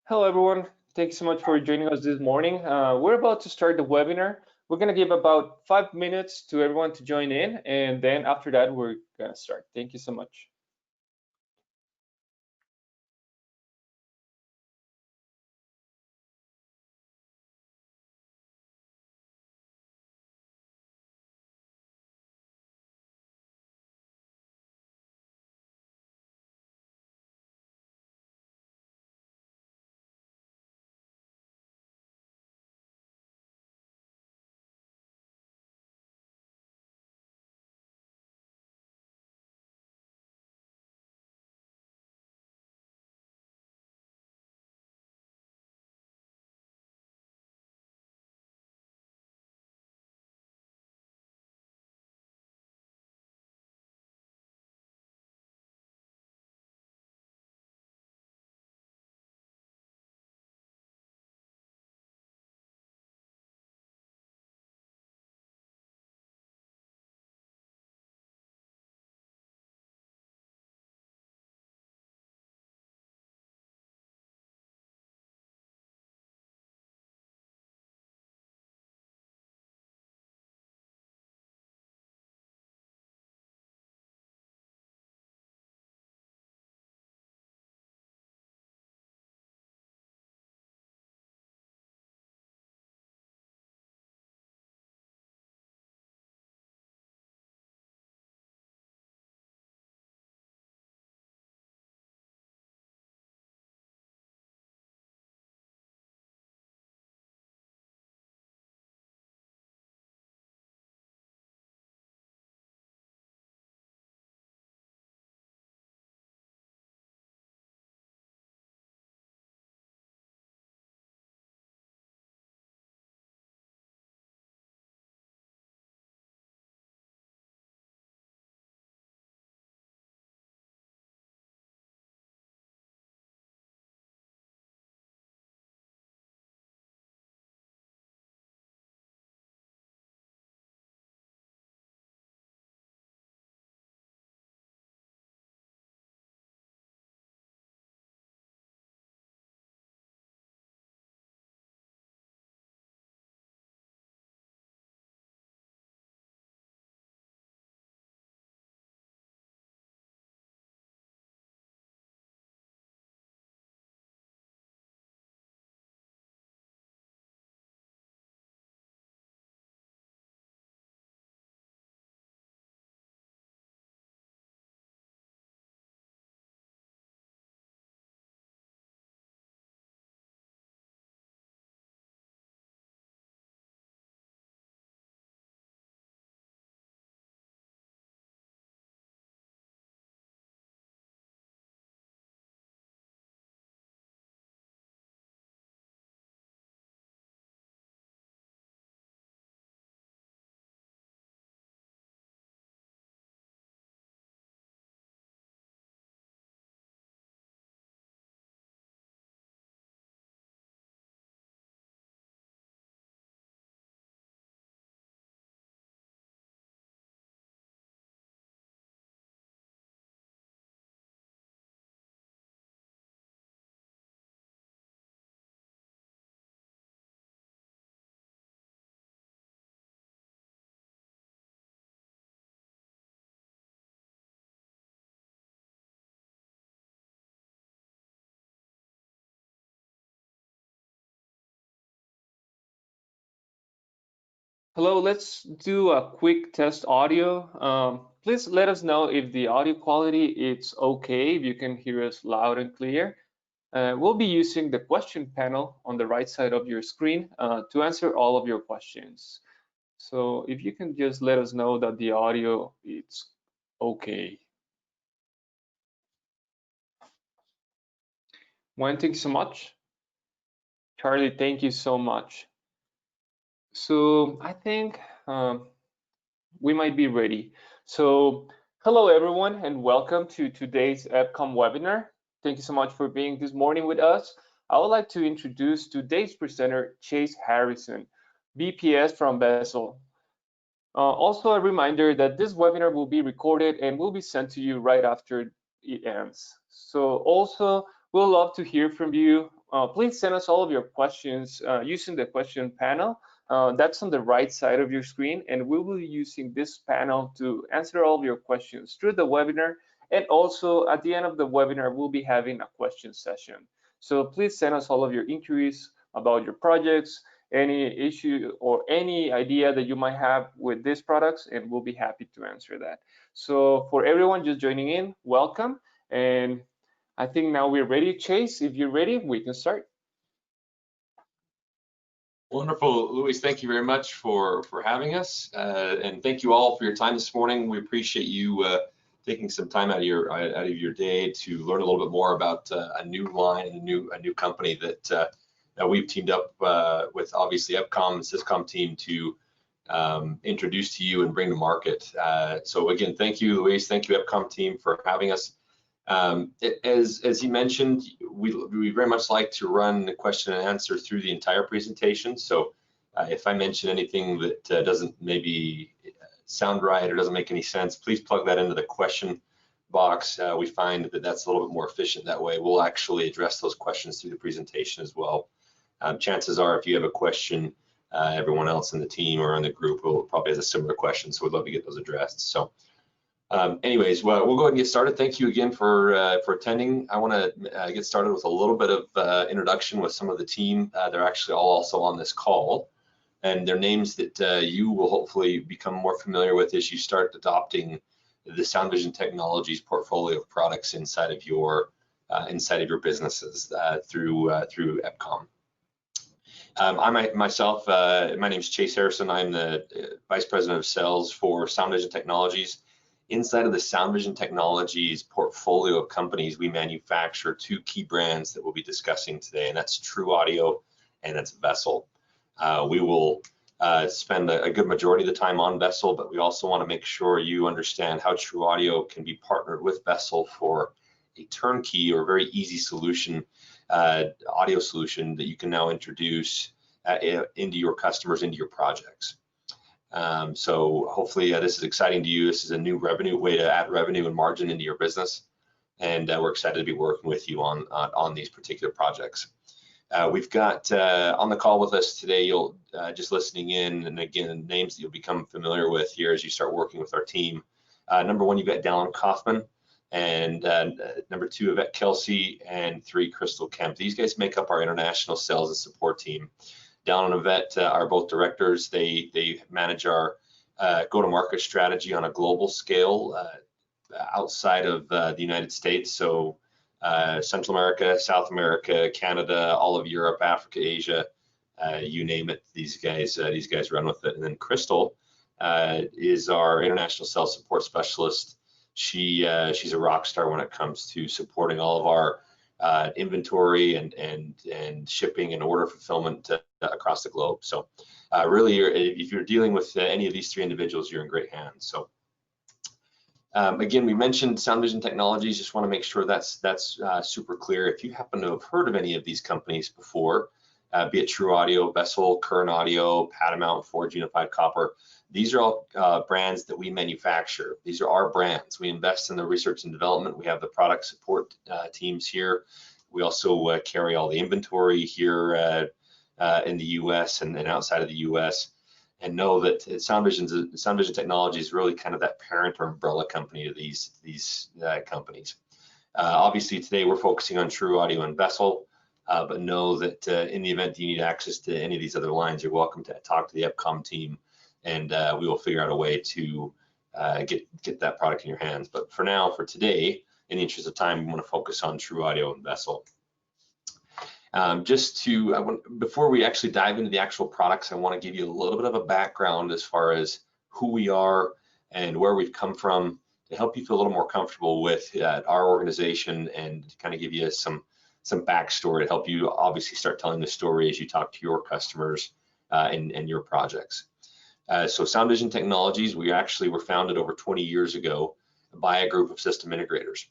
Hello, everyone. Thanks so much for joining us this morning. We're about to start the webinar. We're going to give about 5 minutes to everyone to join in, and then after that, we're going to start. Thank you so much. Hello, let's do a quick test audio. Please let us know if the audio quality is okay, if you can hear us loud and clear. We'll be using the question panel on the right side of your screen to answer all of your questions. So if you can just let us know that the audio is okay. Gwen, thank you so much. Charlie, thank you so much. So I think we might be ready. So hello everyone and welcome to today's EPCOM webinar. Thank you so much for being this morning with us. I would like to introduce today's presenter, Chase Harrison, BPS from Basel. Also a reminder that this webinar will be recorded and will be sent to you right after it ends. So also we'll love to hear from you please send us all of your questions using the question panel. That's on the right side of your screen, and we will be using this panel to answer all of your questions through the webinar. And also at the end of the webinar, we'll be having a question session. So please send us all of your inquiries about your projects, any issue or any idea that you might have with these products, and we'll be happy to answer that. So for everyone just joining in, welcome. And I think now we're ready. Chase, if you're ready, we can start. Wonderful, Luis. Thank you very much for having us, and thank you all for your time this morning. We appreciate you taking some time out of your day to learn a little bit more about a new line and a new company that we've teamed up with, obviously, EPCOM and Syscom team to introduce to you and bring to market. So again, thank you, Luis. Thank you, EPCOM team, for having us. As you mentioned, we very much like to run the question and answer through the entire presentation. So if I mention anything that doesn't maybe sound right or doesn't make any sense, please plug that into the question box. We find that that's a little bit more efficient that way. We'll actually address those questions through the presentation as well. Chances are, if you have a question, everyone else in the team or in the group will probably has a similar question, so we'd love to get those addressed. So anyways, well, we'll go ahead and get started. Thank you again for attending. I want to get started with a little bit of introduction with some of the team. They're actually all also on this call, and their names that you will hopefully become more familiar with as you start adopting the Sound Vision Technologies portfolio of products inside of your businesses through EPCOM. My name is Chase Harrison. I'm the Vice President of Sales for Sound Vision Technologies. Inside of the Sound Vision Technologies portfolio of companies, we manufacture two key brands that we'll be discussing today, and that's TruAudio and that's Vessel. We will spend a good majority of the time on Vessel, but we also want to make sure you understand how TruAudio can be partnered with Vessel for a turnkey or very easy solution, audio solution that you can now introduce into your customers, into your projects. So hopefully this is exciting to you. This is a new way to add revenue and margin into your business, and we're excited to be working with you on these particular projects. We've got on the call with us today, you'll just listening in, and again, names that you'll become familiar with here as you start working with our team. Number one, you've got Dallin Kaufman, and number two, Yvette Kelsey, and three, Crystal Kemp. These guys make up our international sales and support team. Dallin and Yvette are both directors. They manage our go-to-market strategy on a global scale outside of the United States. So Central America, South America, Canada, all of Europe, Africa, Asia, you name it. These guys run with it. And then Crystal is our international sales support specialist. She's a rock star when it comes to supporting all of our inventory and shipping and order fulfillment across the globe. So really, if you're dealing with any of these three individuals, you're in great hands. So again, we mentioned Sound Vision Technologies. Just want to make sure that's super clear. If you happen to have heard of any of these companies before, be it TruAudio, Vessel, Current Audio, Patamount, Forge Unified Copper, these are all brands that we manufacture. These are our brands. We invest in the research and development. We have the product support teams here. We also carry all the inventory here in the U.S. and outside of the U.S. And know that Sound Vision Technology is really kind of that parent or umbrella company to these companies. Obviously, today we're focusing on TruAudio and Vessel, but know that in the event you need access to any of these other lines, you're welcome to talk to the EPCOM team, and we will figure out a way to get that product in your hands. But for now, for today, in the interest of time, we want to focus on TruAudio and Vessel. Before we actually dive into the actual products, I want to give you a little bit of a background as far as who we are and where we've come from to help you feel a little more comfortable with our organization and kind of give you some backstory to help you obviously start telling the story as you talk to your customers and your projects. So Sound Vision Technologies, we actually were founded over 20 years ago by a group of system integrators.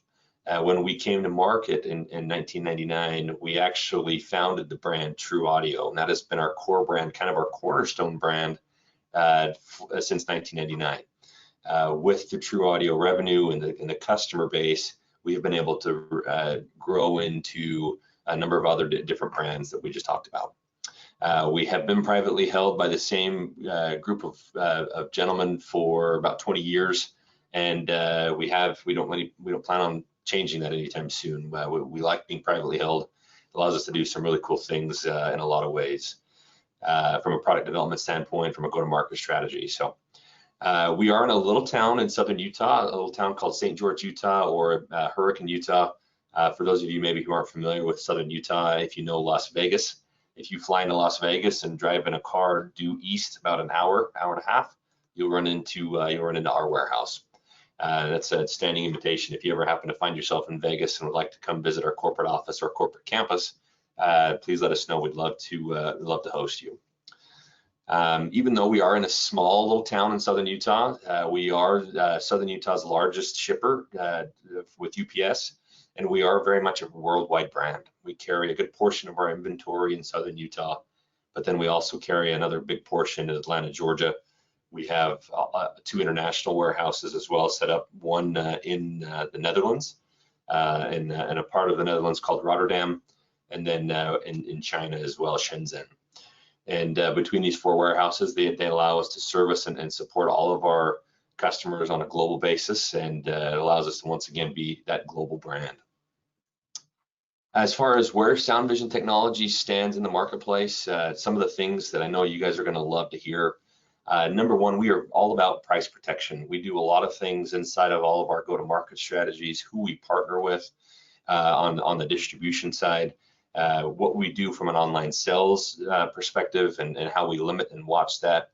When we came to market in 1999, we actually founded the brand TruAudio, and that has been our core brand, kind of our cornerstone brand since 1999. With the TruAudio revenue and the customer base, we have been able to grow into a number of other different brands that we just talked about. We have been privately held by the same group of gentlemen for about 20 years, and we don't plan on changing that anytime soon. We like being privately held. It allows us to do some really cool things in a lot of ways, from a product development standpoint, from a go-to-market strategy. So we are in a little town in southern Utah, a little town called St. George, Utah, or Hurricane, Utah. For those of you maybe who aren't familiar with southern Utah, if you know Las Vegas, if you fly into Las Vegas and drive in a car due east about an hour and a half, you'll run into our warehouse. That's a standing invitation. If you ever happen to find yourself in Vegas and would like to come visit our corporate office or corporate campus, please let us know. We'd love to host you. Even though we are in a small little town in southern Utah, we are southern Utah's largest shipper with UPS. And we are very much a worldwide brand. We carry a good portion of our inventory in southern Utah, but then we also carry another big portion in Atlanta, Georgia. We have 2 international warehouses as well set up, one in the Netherlands, and a part of the Netherlands called Rotterdam, and then in China as well, Shenzhen. And between these 4 warehouses, they allow us to service and support all of our customers on a global basis, and it allows us to once again be that global brand. As far as where Sound Vision Technology stands in the marketplace, some of the things that I know you guys are going to love to hear. Number one, we are all about price protection. We do a lot of things inside of all of our go-to-market strategies, who we partner with on the distribution side, what we do from an online sales perspective, and how we limit and watch that.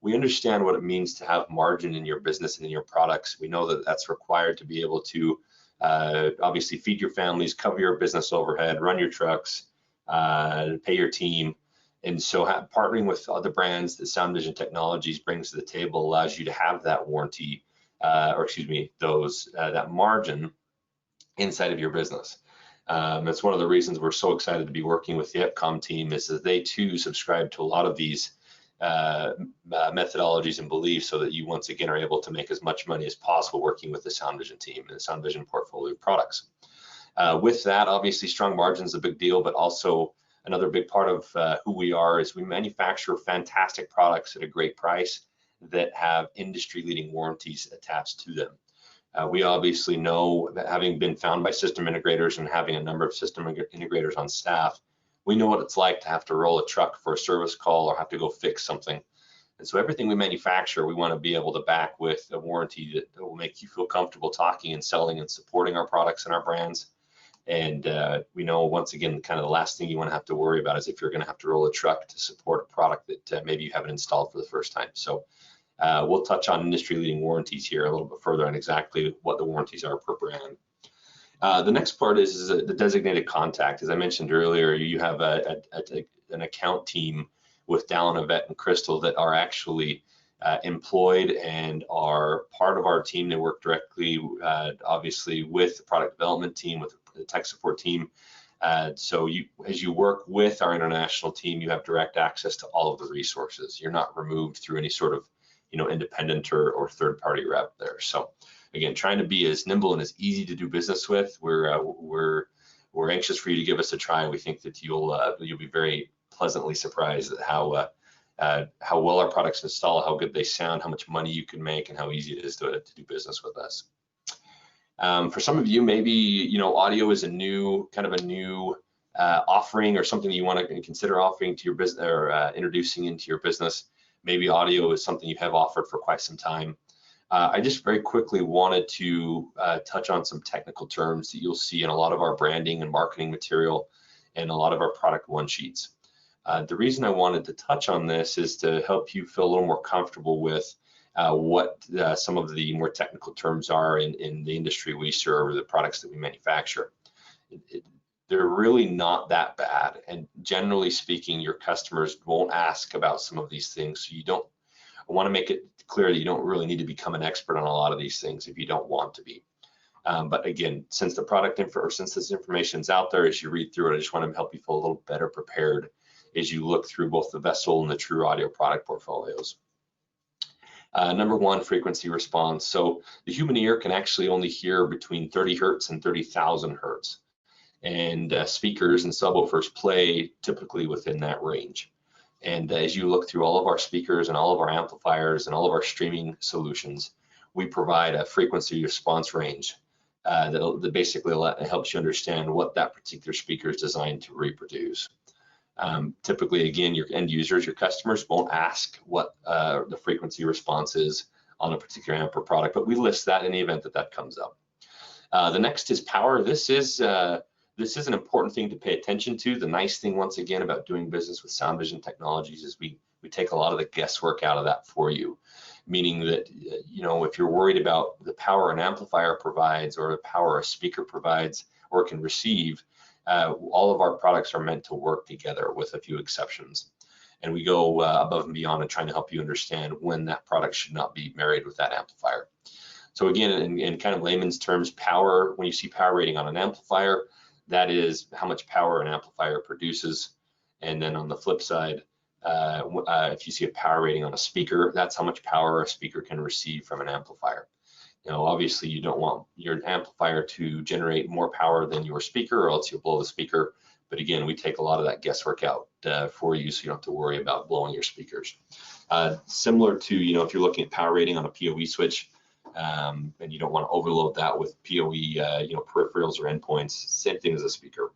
We understand what it means to have margin in your business and in your products. We know that that's required to be able to obviously feed your families, cover your business overhead, run your trucks, pay your team. And so partnering with other brands that Sound Vision Technologies brings to the table allows you to have that warranty, that margin inside of your business. That's one of the reasons we're so excited to be working with the EPCOM team, is that they too subscribe to a lot of these methodologies and beliefs, so that you once again are able to make as much money as possible working with the Sound Vision team and the Sound Vision portfolio of products. With that, obviously strong margins is a big deal, but also another big part of who we are is we manufacture fantastic products at a great price that have industry-leading warranties attached to them. We obviously know that, having been found by system integrators and having a number of system integrators on staff, we know what it's like to have to roll a truck for a service call or have to go fix something. And so everything we manufacture, we want to be able to back with a warranty that will make you feel comfortable talking and selling and supporting our products and our brands. And we know, once again, kind of the last thing you want to have to worry about is if you're going to have to roll a truck to support a product that maybe you haven't installed for the first time. So we'll touch on industry-leading warranties here a little bit further on exactly what the warranties are per brand. The next part is the designated contact. As I mentioned earlier, you have an account team with Dallin, Yvette, and Crystal that are actually employed and are part of our team. They work directly, obviously, with the product development team, with the tech support team. So as you work with our international team, you have direct access to all of the resources. You're not removed through any sort of independent or third-party rep there. So again, trying to be as nimble and as easy to do business with. We're anxious for you to give us a try. We think that you'll be very pleasantly surprised at how well our products install, how good they sound, how much money you can make, and how easy it is to do business with us. For some of you, maybe audio is a new offering, or something you want to consider offering to your business, or introducing into your business. Maybe audio is something you have offered for quite some time. I just very quickly wanted to touch on some technical terms that you'll see in a lot of our branding and marketing material and a lot of our product one sheets. The reason I wanted to touch on this is to help you feel a little more comfortable with what some of the more technical terms are in the industry we serve, or the products that we manufacture. They're really not that bad, and generally speaking, your customers won't ask about some of these things. So I want to make it clear that you don't really need to become an expert on a lot of these things if you don't want to be. But again, since this information is out there, as you read through it, I just want to help you feel a little better prepared as you look through both the Vessel and the TruAudio product portfolios. Number one, frequency response. So the human ear can actually only hear between 30 hertz and 30,000 hertz. and speakers and subwoofers play typically within that range. And as you look through all of our speakers and all of our amplifiers and all of our streaming solutions, we provide a frequency response range that basically helps you understand what that particular speaker is designed to reproduce. Typically, again, your end users, your customers won't ask what the frequency response is on a particular amp or product, but we list that in the event that that comes up. The next is power. This is an important thing to pay attention to. The nice thing, once again, about doing business with Sound Vision Technologies is we take a lot of the guesswork out of that for you, meaning that, you know, if you're worried about the power an amplifier provides or the power a speaker provides or can receive, all of our products are meant to work together with a few exceptions. And we go above and beyond in trying to help you understand when that product should not be married with that amplifier. So again, in kind of layman's terms, power, when you see power rating on an amplifier, that is how much power an amplifier produces. And then on the flip side, if you see a power rating on a speaker, that's how much power a speaker can receive from an amplifier. You know, obviously you don't want your amplifier to generate more power than your speaker, or else you'll blow the speaker. But again, we take a lot of that guesswork out for you, so you don't have to worry about blowing your speakers. Similar to, you know, if you're looking at power rating on a PoE switch, and you don't want to overload that with PoE, you know, peripherals or endpoints, same thing as a speaker.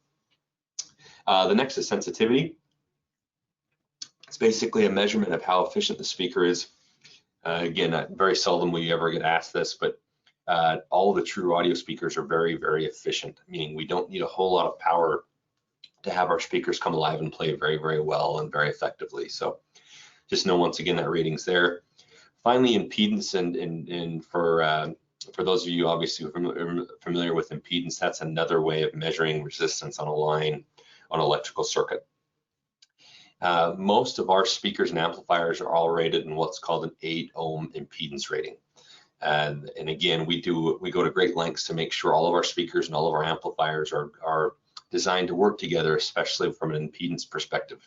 The next is sensitivity. It's basically a measurement of how efficient the speaker is. Again, very seldom will you ever get asked this, but all of the TruAudio speakers are very, very efficient, meaning we don't need a whole lot of power to have our speakers come alive and play very, very well and very effectively. So just know, once again, that rating's there. Finally, impedance, and for those of you obviously familiar with impedance, that's another way of measuring resistance on a line on an electrical circuit. Most of our speakers and amplifiers are all rated in what's called an 8 ohm impedance rating. And again, we go to great lengths to make sure all of our speakers and all of our amplifiers are designed to work together, especially from an impedance perspective.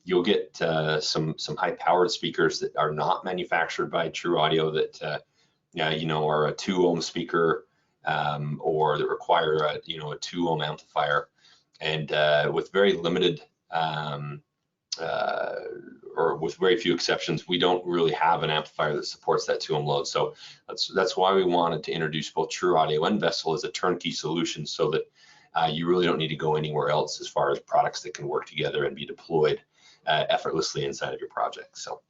You'll get some high-powered speakers that are not manufactured by TruAudio that you know, are a 2 ohm speaker, or that require a 2 ohm amplifier, and with very limited or with very few exceptions, we don't really have an amplifier that supports that 2 ohm load. So that's why we wanted to introduce both TruAudio and VSSL as a turnkey solution, so that you really don't need to go anywhere else as far as products that can work together and be deployed effortlessly inside of your project. So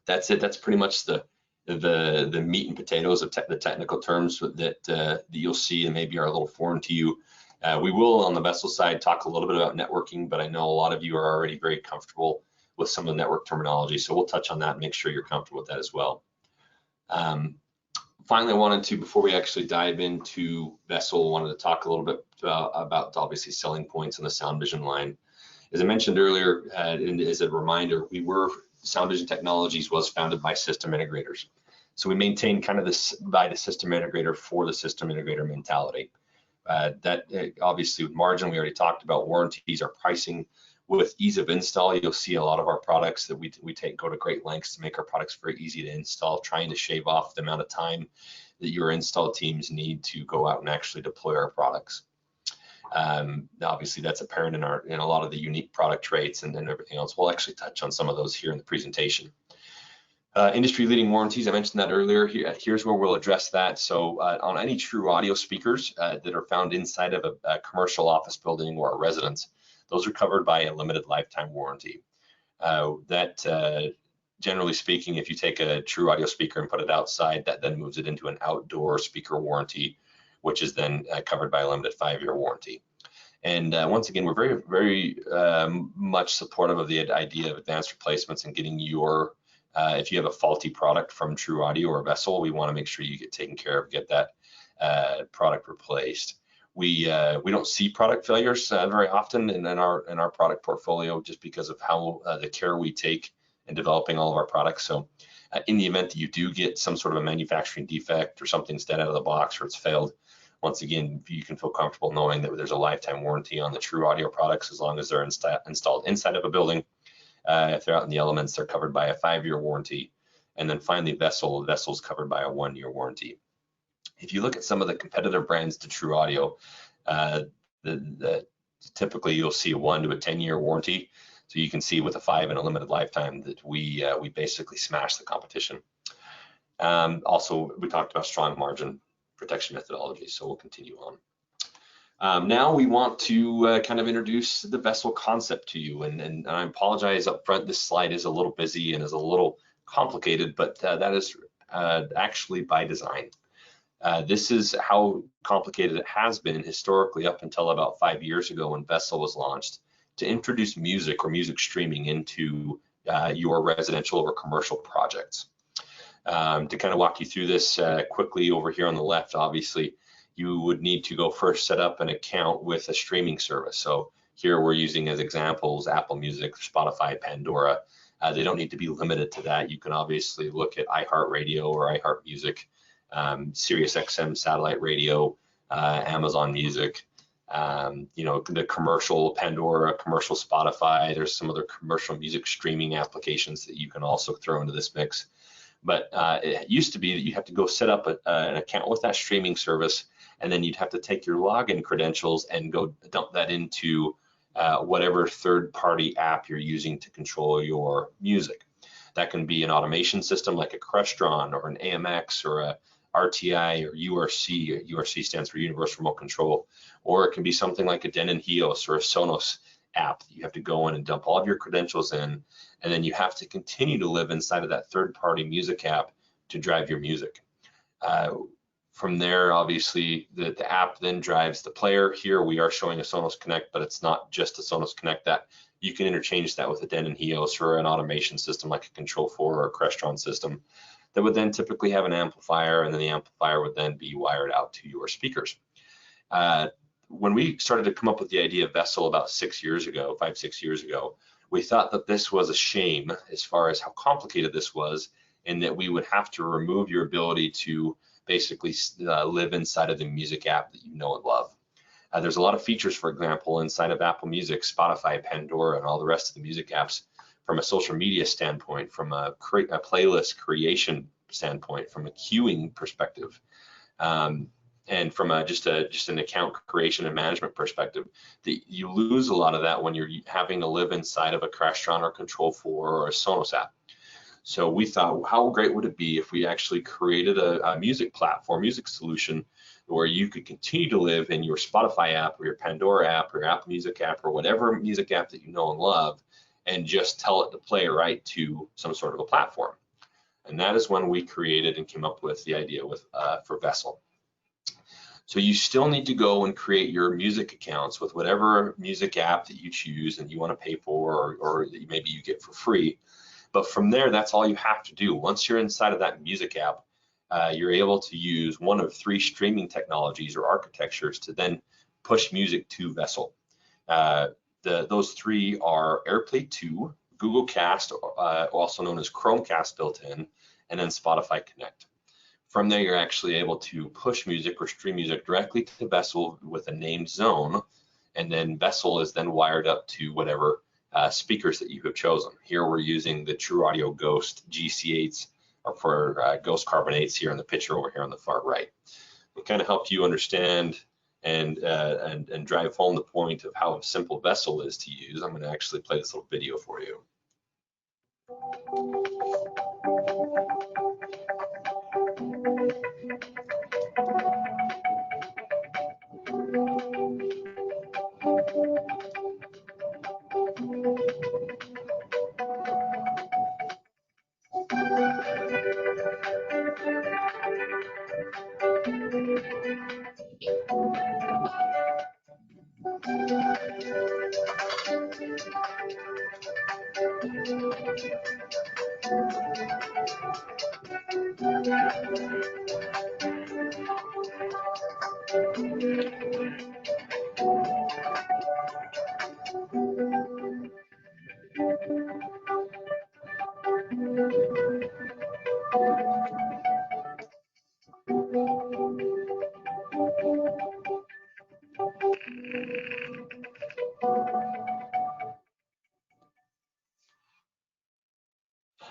that's it. That's pretty much the meat and potatoes of the technical terms that you'll see and maybe are a little foreign to you. We will, on the VSSL side, talk a little bit about networking, but I know a lot of you are already very comfortable with some of the network terminology, so we'll touch on that and make sure you're comfortable with that as well. Finally, I wanted to, before we actually dive into VSSL, wanted to talk a little bit about obviously selling points in the Sound Vision line. As I mentioned earlier, and as a reminder, Sound Vision Technologies was founded by system integrators. So we maintain kind of this by the system integrator for the system integrator mentality. Obviously with margin, we already talked about warranties, our pricing. With ease of install, you'll see a lot of our products that we go to great lengths to make our products very easy to install, trying to shave off the amount of time that your install teams need to go out and actually deploy our products. Obviously, that's apparent in a lot of the unique product traits and everything else. We'll actually touch on some of those here in the presentation. Industry-leading warranties, I mentioned that earlier. Here's where we'll address that. So on any TruAudio speakers that are found inside of a commercial office building or a residence, those are covered by a limited lifetime warranty. Generally speaking, if you take a TruAudio speaker and put it outside, that then moves it into an outdoor speaker warranty, which is then covered by a limited 5-year warranty. And once again, we're very, very much supportive of the idea of advanced replacements and getting your, if you have a faulty product from TruAudio or VSSL, we want to make sure you get taken care of, get that product replaced. We don't see product failures very often in our product portfolio, just because of how the care we take in developing all of our products. So in the event that you do get some sort of a manufacturing defect or something's dead out of the box or it's failed, once again, you can feel comfortable knowing that there's a lifetime warranty on the TruAudio products as long as they're installed inside of a building. If they're out in the elements, they're covered by a 5-year warranty. And then finally, VSSL's covered by a 1-year warranty. If you look at some of the competitive brands to TruAudio, typically you'll see a 1 to a 10-year warranty. So you can see with a 5 and a limited lifetime that we basically smash the competition. Also, we talked about strong margin protection methodology, so we'll continue on. Now we want to kind of introduce the vessel concept to you, and I apologize up front, this slide is a little busy and is a little complicated, but that is actually by design. This is how complicated it has been historically up until about 5 years ago when Vessel was launched, to introduce music or music streaming into your residential or commercial projects. To kind of walk you through this quickly over here on the left, obviously, you would need to go first set up an account with a streaming service. So here we're using as examples Apple Music, Spotify, Pandora. They don't need to be limited to that. You can obviously look at iHeartRadio or iHeartMusic, SiriusXM satellite radio, Amazon Music, the commercial Pandora, commercial Spotify. There's some other commercial music streaming applications that you can also throw into this mix. But it used to be that you have to go set up an account with that streaming service, and then you'd have to take your login credentials and go dump that into whatever third-party app you're using to control your music. That can be an automation system like a Crestron or an AMX or a RTI or URC. URC stands for Universal Remote Control. Or it can be something like a Denon Hios or a Sonos app that you have to go in and dump all of your credentials in, and then you have to continue to live inside of that third-party music app to drive your music. From there, obviously, the app then drives the player. Here we are showing a Sonos Connect, but it's not just a Sonos Connect. That you can interchange that with a Denon Hios or an automation system like a Control4 or a Crestron system that would then typically have an amplifier, and then the amplifier would then be wired out to your speakers. When we started to come up with the idea of Vessel about 6 years ago, 5-6 years ago, we thought that this was a shame as far as how complicated this was, and that we would have to remove your ability to basically live inside of the music app that you know and love. There's a lot of features, for example, inside of Apple Music, Spotify, Pandora, and all the rest of the music apps from a social media standpoint, from a playlist creation standpoint, from a queuing perspective, and from just an account creation and management perspective. You lose a lot of that when you're having to live inside of a Crestron or Control4 or a Sonos app. So we thought, how great would it be if we actually created a music platform, music solution, where you could continue to live in your Spotify app or your Pandora app or your Apple Music app or whatever music app that you know and love, and just tell it to play right to some sort of a platform. And that is when we created and came up with the idea for Vessel. So you still need to go and create your music accounts with whatever music app that you choose and you want to pay for, or that maybe you get for free. But from there, that's all you have to do. Once you're inside of that music app, you're able to use one of 3 streaming technologies or architectures to then push music to Vessel. Those 3 are AirPlay 2, Google Cast, also known as Chromecast built in, and then Spotify Connect. From there, you're actually able to push music or stream music directly to Vessel with a named zone, and then Vessel is then wired up to whatever speakers that you have chosen. Here we're using the TruAudio Ghost GC8s, or for Ghost Carbon 8s here in the picture over here on the far right. It kind of helped you understand and drive home the point of how simple Vessel is to use. I'm going to actually play this little video for you.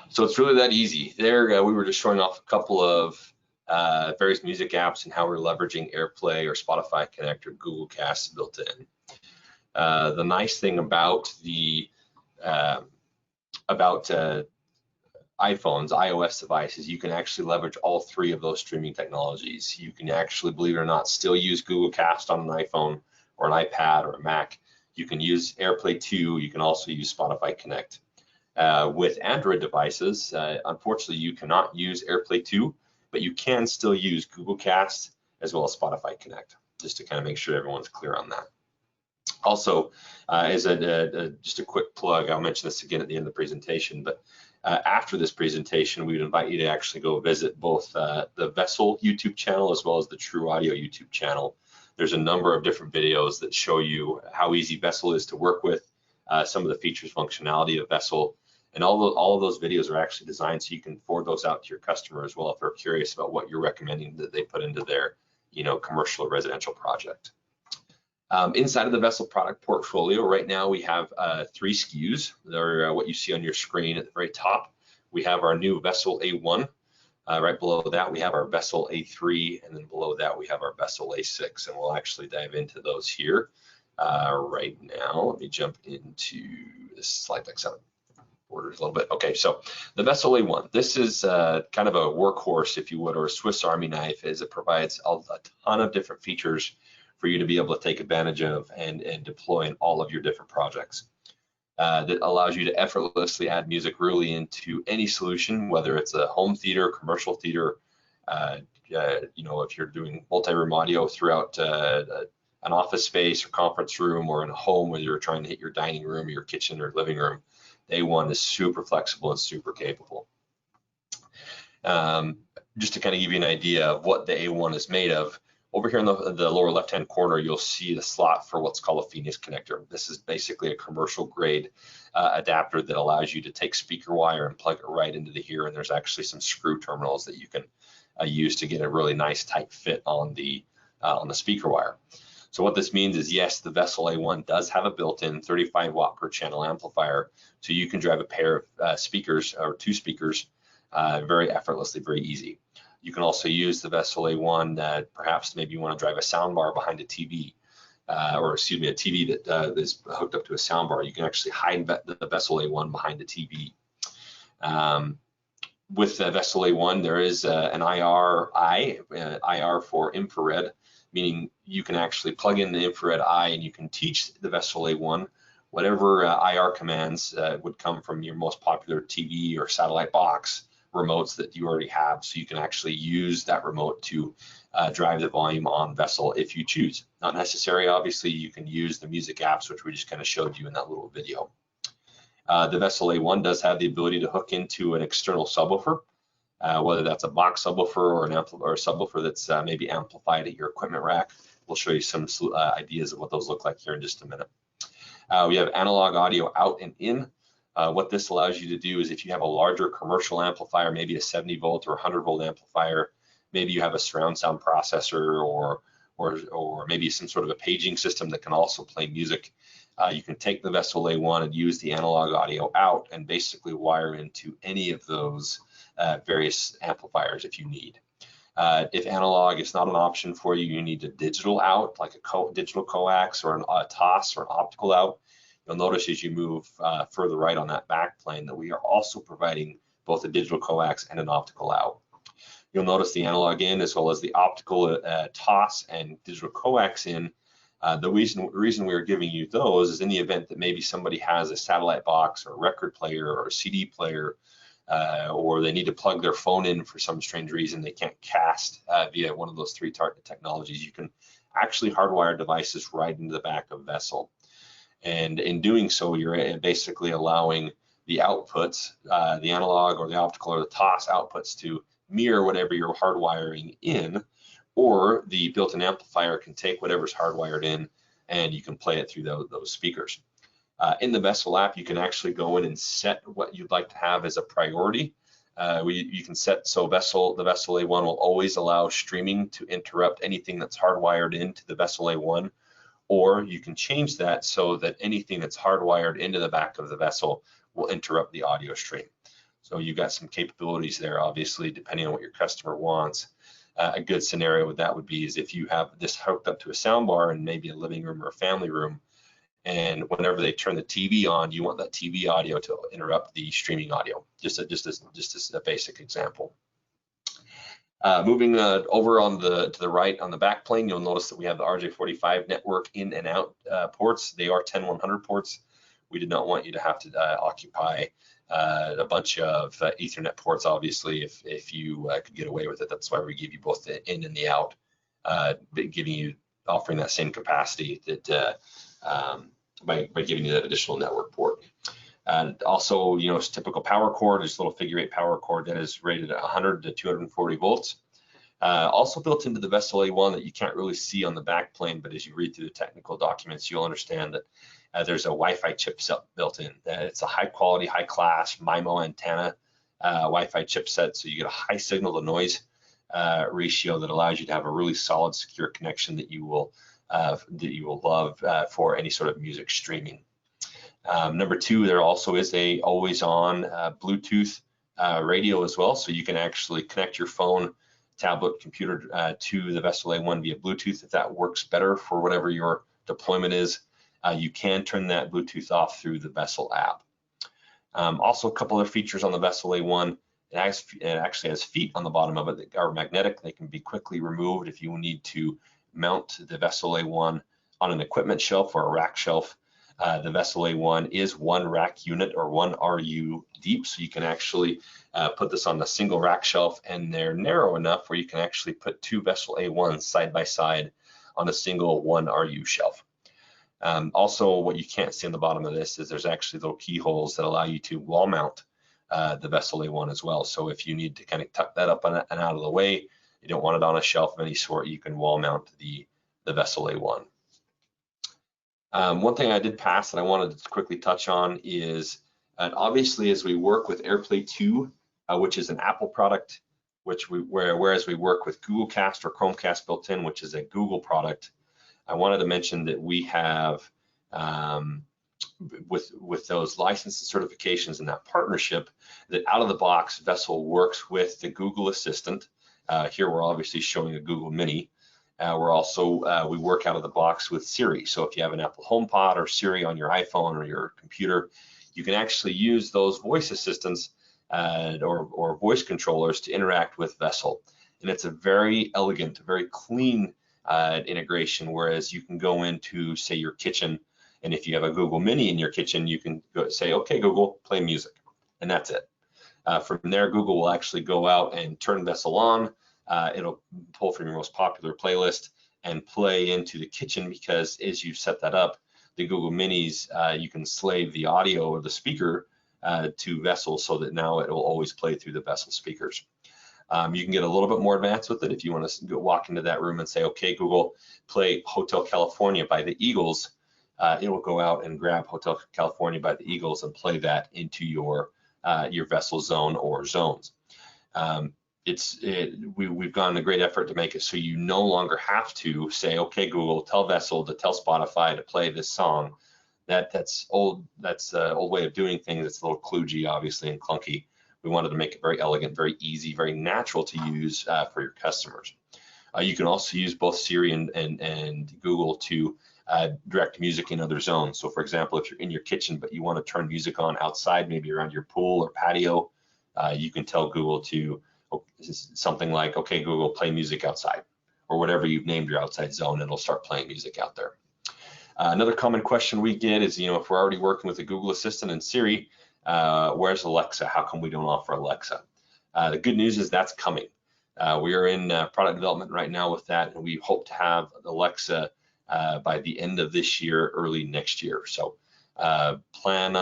So it's really that easy. There, we were just showing off a couple of various music apps and how we're leveraging AirPlay or Spotify Connect or Google Cast built in. The nice thing about the iPhones, iOS devices, you can actually leverage all three of those streaming technologies. You can actually, believe it or not, still use Google Cast on an iPhone or an iPad or a Mac. You can use AirPlay 2. You can also use Spotify Connect. With Android devices, unfortunately, you cannot use AirPlay 2, but you can still use Google Cast as well as Spotify Connect, just to kind of make sure everyone's clear on that. Also, as just a quick plug, I'll mention this again at the end of the presentation, but after this presentation, we would invite you to actually go visit both the Vessel YouTube channel as well as the TruAudio YouTube channel. There's a number of different videos that show you how easy Vessel is to work with, some of the features, functionality of Vessel, and all of those videos are actually designed so you can forward those out to your customer as well if they're curious about what you're recommending that they put into their, commercial or residential project. Inside of the Vessel product portfolio, right now we have 3 SKUs. They're what you see on your screen at the very top. We have our new Vessel A1. Right below that, we have our Vessel A3, and then below that, we have our Vessel A6, and we'll actually dive into those here right now. Let me jump into this slide deck 7. Borders a little bit. Okay, so the Vessel A1, this is kind of a workhorse, if you would, or a Swiss Army knife, as it provides a ton of different features for you to be able to take advantage of and deploy in all of your different projects. That allows you to effortlessly add music really into any solution, whether it's a home theater, commercial theater, if you're doing multi-room audio throughout an office space or conference room, or in a home where you're trying to hit your dining room, your kitchen or living room. A1 is super flexible and super capable. Just to kind of give you an idea of what the A1 is made of, over here in the lower left-hand corner, you'll see the slot for what's called a Phoenix connector. This is basically a commercial grade adapter that allows you to take speaker wire and plug it right into here. And there's actually some screw terminals that you can use to get a really nice tight fit on the speaker wire. So what this means is, yes, the Vessel A1 does have a built-in 35 watt per channel amplifier, so you can drive a pair of speakers or 2 speakers very effortlessly, very easy. You can also use the Vessel A1, perhaps maybe you want to drive a soundbar behind a TV, or excuse me, a TV that is hooked up to a soundbar. You can actually hide the Vessel A1 behind the TV. With the Vessel A1, there is an IR for infrared, meaning you can actually plug in the infrared eye and you can teach the Vessel A1 whatever IR commands would come from your most popular TV or satellite box remotes that you already have. So you can actually use that remote to drive the volume on Vessel if you choose. Not necessary, obviously. You can use the music apps, which we just kind of showed you in that little video. The Vessel A1 does have the ability to hook into an external subwoofer, whether that's a box subwoofer or a subwoofer that's maybe amplified at your equipment rack. We'll show you some ideas of what those look like here in just a minute. We have analog audio out and in. What this allows you to do is, if you have a larger commercial amplifier, maybe a 70 volt or 100 volt amplifier, maybe you have a surround sound processor or maybe some sort of a paging system that can also play music, you can take the Vessel A1 and use the analog audio out and basically wire into any of those various amplifiers if you need. If analog is not an option for you, you need a digital out, like a digital coax or a TOS or an optical out. You'll notice as you move further right on that back plane that we are also providing both a digital coax and an optical out. You'll notice the analog in as well as the optical TOS and digital coax in. The reason we are giving you those is in the event that maybe somebody has a satellite box or a record player or a CD player, or they need to plug their phone in for some strange reason, they can't cast via one of those 3 target technologies. You can actually hardwire devices right into the back of Vessel. And in doing so, you're basically allowing the outputs, the analog or the optical or the TOS outputs, to mirror whatever you're hardwiring in, or the built-in amplifier can take whatever's hardwired in and you can play it through those speakers. In the Vessel app, you can actually go in and set what you'd like to have as a priority. You can set so the Vessel A1 will always allow streaming to interrupt anything that's hardwired into the Vessel A1, or you can change that so that anything that's hardwired into the back of the Vessel will interrupt the audio stream. So you've got some capabilities there, obviously, depending on what your customer wants. a good scenario with that would be is if you have this hooked up to a sound bar in maybe a living room or a family room, and whenever they turn the TV on, you want that TV audio to interrupt the streaming audio. Just as a basic example. Moving over on to the right on the back plane, you'll notice that we have the RJ45 network in and out ports. They are 10100 ports. We did not want you to have to occupy a bunch of Ethernet ports, obviously, if you could get away with it. That's why we give you both the in and the out, offering that same capacity that by giving you that additional network port. And also, you know, it's typical power cord, just a little figure 8 power cord that is rated at 100 to 240 volts. Also built into the Vessel A1 that you can't really see on the back plane, but as you read through the technical documents, you'll understand that there's a Wi-Fi chipset built in. It's a high quality, high class MIMO antenna Wi-Fi chipset, so you get a high signal to noise ratio that allows you to have a really solid, secure connection that you will love for any sort of music streaming. Number 2, there also is a always-on Bluetooth radio as well, so you can actually connect your phone, tablet, computer to the Vessel A1 via Bluetooth if that works better for whatever your deployment is. You can turn that Bluetooth off through the Vessel app. Also, a couple other features on the Vessel A1. It actually has feet on the bottom of it that are magnetic. They can be quickly removed if you need to mount the Vessel A1 on an equipment shelf or a rack shelf. The Vessel A1 is one rack unit or one RU deep, so you can actually put this on a single rack shelf, and they're narrow enough where you can actually put 2 Vessel A1s side by side on a single 1 RU shelf. Also, what you can't see on the bottom of this is there's actually little keyholes that allow you to wall mount the Vessel A1 as well. So if you need to kind of tuck that up and out of the way, you don't want it on a shelf of any sort, you can wall mount the Vessel A1. One thing I did pass that I wanted to quickly touch on is, obviously, as we work with AirPlay 2, which is an Apple product, whereas we work with Google Cast or Chromecast built in, which is a Google product, I wanted to mention that we have, with those license and certifications and that partnership, that out of the box, Vessel works with the Google Assistant. Here we're obviously showing a Google Mini. We're also, we work out of the box with Siri. So if you have an Apple HomePod or Siri on your iPhone or your computer, you can actually use those voice assistants or voice controllers to interact with Vessel. And it's a very elegant, very clean integration, whereas you can go into, say, your kitchen, and if you have a Google Mini in your kitchen, you can go say, okay, Google, play music, and that's it. From there, Google will actually go out and turn Vessel on. It'll pull from your most popular playlist and play into the kitchen, because as you set that up, the Google Minis, you can slave the audio of the speaker to Vessel so that now it will always play through the Vessel speakers. You can get a little bit more advanced with it if you want to walk into that room and say, okay, Google, play Hotel California by the Eagles. It will go out and grab Hotel California by the Eagles and play that into your Vessel zone or zones. We've gone a great effort to make it so you no longer have to say, okay, Google, tell Vessel to tell Spotify to play this song. That's old. That's an old way of doing things. It's a little kludgy, obviously, and clunky. We wanted to make it very elegant, very easy, very natural to use for your customers. You can also use both Siri and Google to direct music in other zones. So for example, if you're in your kitchen, but you want to turn music on outside, maybe around your pool or patio, you can tell Google to something like, okay, Google, play music outside, or whatever you've named your outside zone, it'll start playing music out there. Another common question we get is, if we're already working with the Google Assistant and Siri, where's Alexa? How come we don't offer Alexa? The good news is that's coming. We are in product development right now with that, and we hope to have Alexa by the end of this year, early next year. So plan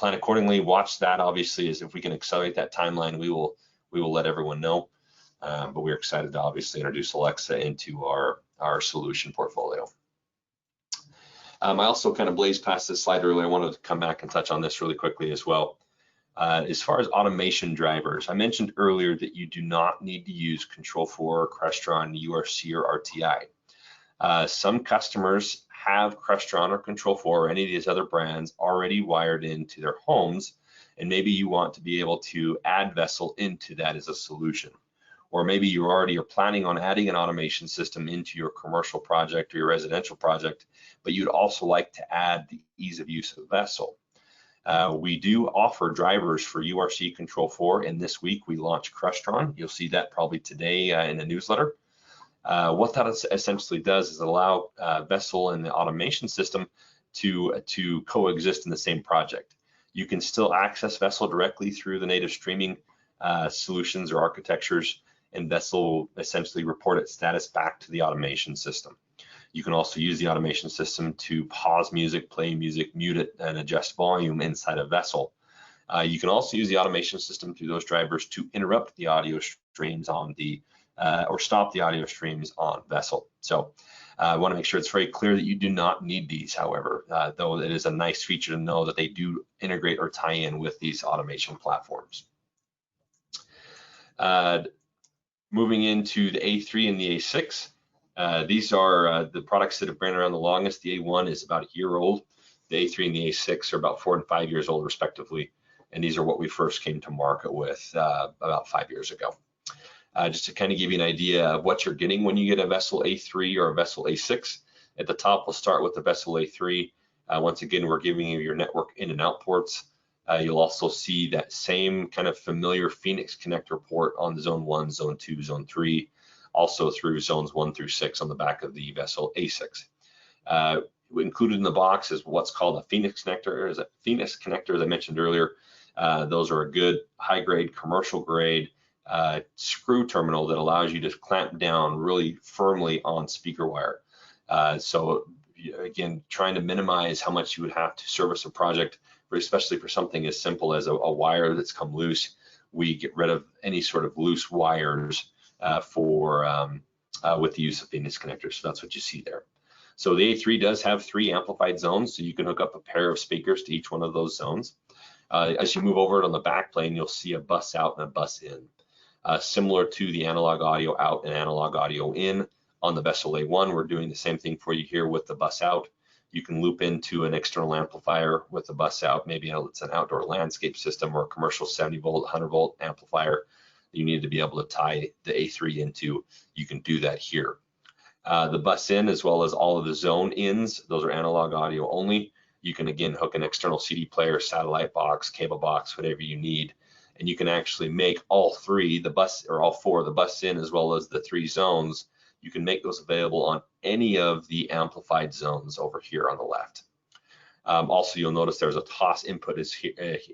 accordingly. Watch that. Obviously, as if we can accelerate that timeline, we will let everyone know. But we're excited to obviously introduce Alexa into our solution portfolio. I also kind of blazed past this slide earlier. I wanted to come back and touch on this really quickly as well. As far as automation drivers, I mentioned earlier that you do not need to use Control4, Crestron, URC, or RTI. Some customers have Crestron or Control4 or any of these other brands already wired into their homes, and maybe you want to be able to add Vessel into that as a solution. or maybe you already are planning on adding an automation system into your commercial project or your residential project, but you'd also like to add the ease of use of Vessel. We do offer drivers for URC Control 4, and this week we launched Crushtron. You'll see that probably today in the newsletter. What that essentially does is allow Vessel and the automation system to coexist in the same project. You can still access Vessel directly through the native streaming solutions or architectures, and Vessel will essentially report its status back to the automation system. You can also use the automation system to pause music, play music, mute it, and adjust volume inside of Vessel. You can also use the automation system through those drivers to interrupt the audio streams on the or stop the audio streams on Vessel. So I want to make sure it's very clear that you do not need these, however, though it is a nice feature to know that they do integrate or tie in with these automation platforms. Moving into the A3 and the A6, these are the products that have been around the longest. The A1 is about a year old. The A3 and the A6 are about 4 and 5 years old, respectively. And these are what we first came to market with about 5 years ago. Just to kind of give you an idea of what you're getting when you get a Vessel A3 or a Vessel A6. At the top, we'll start with the Vessel A3. Once again, we're giving you your network in and out ports. You'll also see that same kind of familiar Phoenix connector port on the Zone 1, Zone 2, Zone 3, also through Zones 1 through 6 on the back of the Vessel A6. Included in the box is what's called a Phoenix connector. As I mentioned earlier. Those are a good high-grade, commercial-grade screw terminal that allows you to clamp down really firmly on speaker wire. So again, trying to minimize how much you would have to service a project, but especially for something as simple as a wire that's come loose. We get rid of any sort of loose wires with the use of Phoenix connectors. So that's what you see there. So the A3 does have 3 amplified zones, so you can hook up a pair of speakers to each one of those zones. As you move over it on the back plane, you'll see a bus out and a bus in. Similar to the analog audio out and analog audio in on the Vessel A1, we're doing the same thing for you here with the bus out. You can loop into an external amplifier with the bus out. Maybe it's an outdoor landscape system or a commercial 70 volt, 100 volt amplifier you need to be able to tie the A3 into. You can do that here. The bus in, as well as all of the zone ins, those are analog audio only. You can again hook an external CD player, satellite box, cable box, whatever you need. And you can actually make all 3, the bus, or all 4, the bus in as well as the 3 zones. You can make those available on any of the amplified zones over here on the left. Also, you'll notice there's a TOS input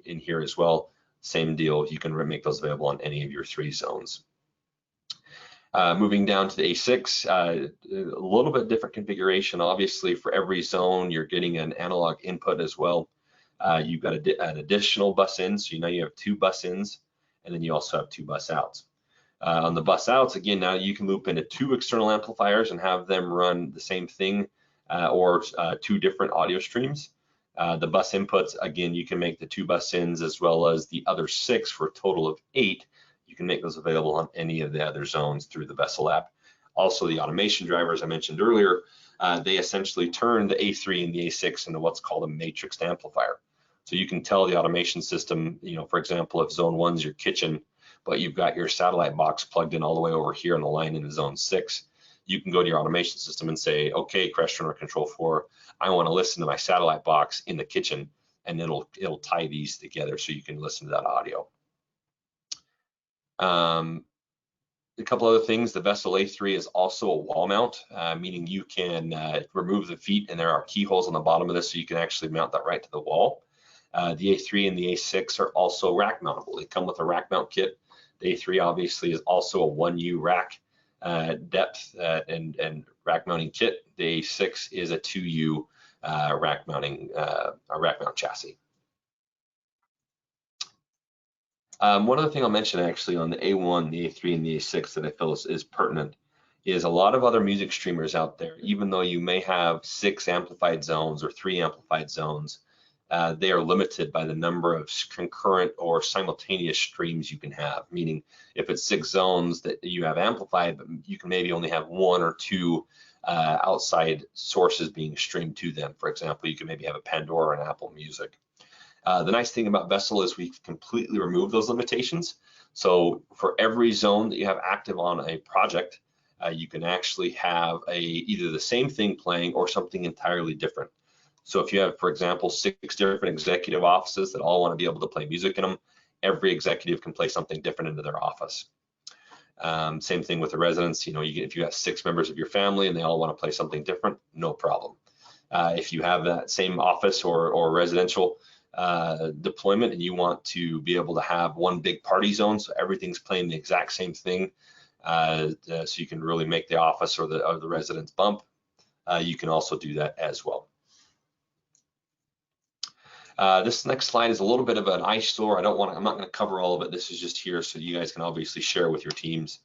in here as well. Same deal, you can make those available on any of your 3 zones. Moving down to the A6, a little bit different configuration. Obviously, for every zone, you're getting an analog input as well. You've got an additional bus in, so now you have 2 bus ins, and then you also have 2 bus outs. On the bus outs, again, now you can loop into 2 external amplifiers and have them run the same thing or 2 different audio streams. The bus inputs, again, you can make the 2 bus ins as well as the other 6 for a total of 8. You can make those available on any of the other zones through the Vessel app. Also, the automation drivers I mentioned earlier, they essentially turn the A3 and the A6 into what's called a matrixed amplifier. So you can tell the automation system, for example, if Zone 1 is your kitchen, but you've got your satellite box plugged in all the way over here on the line into Zone 6, you can go to your automation system and say, okay, Crushtron or Control 4, I want to listen to my satellite box in the kitchen, and it'll tie these together so you can listen to that audio. A couple other things, the Vessel A3 is also a wall mount, meaning you can remove the feet, and there are keyholes on the bottom of this, so you can actually mount that right to the wall. The A3 and the A6 are also rack mountable. They come with a rack mount kit. The A3 obviously is also a 1U rack depth and rack mounting kit. The A6 is a 2U rack mount chassis. One other thing I'll mention actually on the A1, the A3, and the A6 that I feel is pertinent is a lot of other music streamers out there, even though you may have 6 amplified zones or 3 amplified zones, they are limited by the number of concurrent or simultaneous streams you can have, meaning if it's 6 zones that you have amplified, but you can maybe only have 1 or 2 outside sources being streamed to them. For example, you can maybe have a Pandora and Apple Music. The nice thing about Vessel is we've completely removed those limitations. So for every zone that you have active on a project, you can actually have either the same thing playing or something entirely different. So if you have, for example, 6 different executive offices that all want to be able to play music in them, every executive can play something different into their office. Same thing with the residents. If you have 6 members of your family and they all want to play something different, no problem. If you have that same office or residential deployment and you want to be able to have one big party zone, so everything's playing the exact same thing, so you can really make the office or the residents bump, you can also do that as well. This next slide is a little bit of an eyesore. I'm not going to cover all of it. This is just here so you guys can obviously share with your teams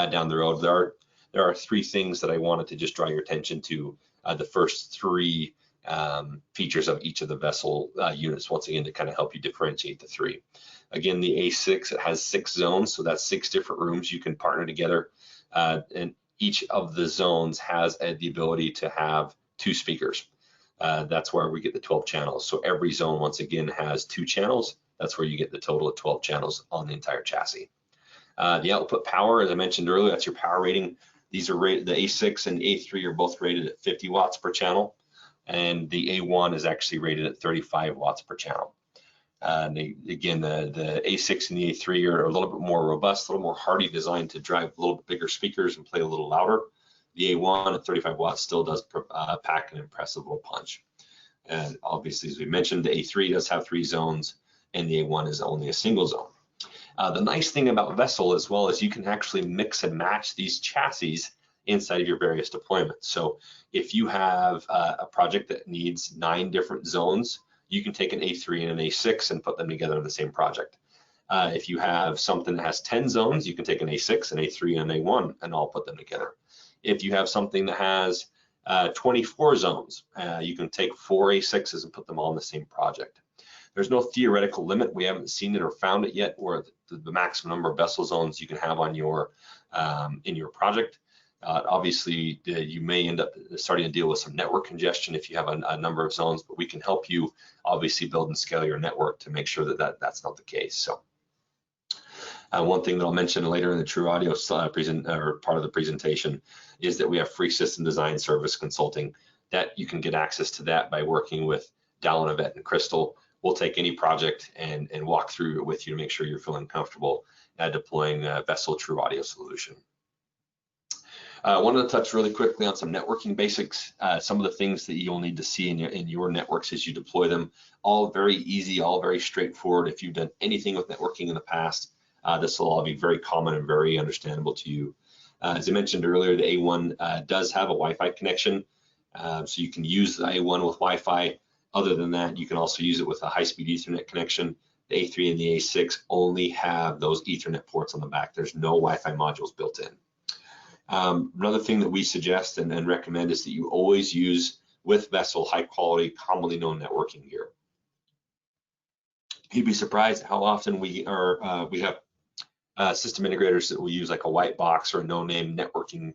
down the road. There are 3 things that I wanted to just draw your attention to. The first 3 features of each of the vessel units, once again, to kind of help you differentiate the 3. Again, the A6, it has 6 zones, so that's 6 different rooms you can partner together. And each of the zones has the ability to have 2 speakers. That's where we get the 12 channels. So every zone, once again, has 2 channels. That's where you get the total of 12 channels on the entire chassis. The output power, as I mentioned earlier, that's your power rating. These are rated, the A6 and the A3 are both rated at 50 watts per channel, and the A1 is actually rated at 35 watts per channel. Again, the A6 and the A3 are a little bit more robust, a little more hardy, designed to drive a little bit bigger speakers and play a little louder. The A1 at 35 watts still does pack an impressive little punch. And obviously, as we mentioned, the A3 does have 3 zones, and the A1 is only a single zone. The nice thing about Vessel as well is you can actually mix and match these chassis inside of your various deployments. So if you have a project that needs 9 different zones, you can take an A3 and an A6 and put them together in the same project. If you have something that has 10 zones, you can take an A6, an A3, and an A1 and all put them together. If you have something that has 24 zones, you can take 4 A6s and put them all in the same project. There's no theoretical limit. We haven't seen it or found it yet, where the maximum number of vessel zones you can have on your in your project. Obviously, you may end up starting to deal with some network congestion if you have a number of zones, but we can help you obviously build and scale your network to make sure that that's not the case. So one thing that I'll mention later in the TruAudio part of the presentation is that we have free system design service consulting. That you can get access to that by working with Dallin, Yvette, and Crystal. We'll take any project and walk through it with you to make sure you're feeling comfortable deploying a Vessel TruAudio solution. I wanted to touch really quickly on some networking basics, some of the things that you'll need to see in your networks as you deploy them. All very easy, all very straightforward. If you've done anything with networking in the past, this will all be very common and very understandable to you. As I mentioned earlier, the A1 does have a Wi-Fi connection, so you can use the A1 with Wi-Fi. Other than that, you can also use it with a high-speed Ethernet connection. The A3 and the A6 only have those Ethernet ports on the back. There's no Wi-Fi modules built in. Another thing that we suggest and recommend is that you always use with Vessel high-quality, commonly known networking gear. You'd be surprised how often we have system integrators that will use like a white box or a no-name networking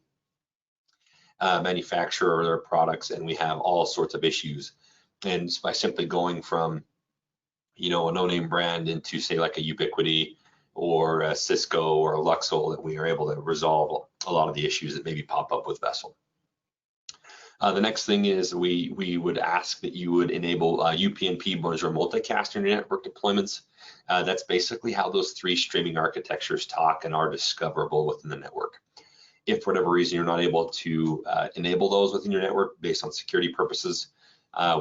manufacturer or their products, and we have all sorts of issues. And by simply going from, a no-name brand into, say, like a Ubiquiti or a Cisco or a Luxol, that we are able to resolve a lot of the issues that maybe pop up with Vessel. The next thing is we would ask that you would enable UPnP modes or multicast in your network deployments. That's basically how those 3 streaming architectures talk and are discoverable within the network. If for whatever reason you're not able to enable those within your network based on security purposes,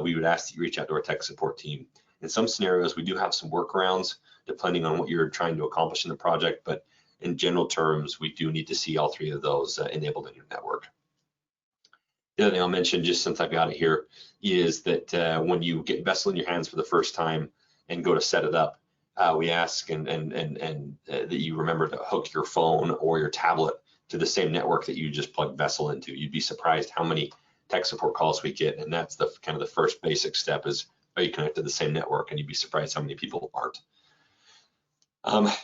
we would ask that you reach out to our tech support team. In some scenarios, we do have some workarounds depending on what you're trying to accomplish in the project, but in general terms, we do need to see all 3 of those enabled in your network. The other thing I'll mention, just since I've got it here, is that when you get Vessel in your hands for the first time and go to set it up, we ask that you remember to hook your phone or your tablet to the same network that you just plugged Vessel into. You'd be surprised how many tech support calls we get, and that's the kind of the first basic step is, are you connected to the same network? And you'd be surprised how many people aren't.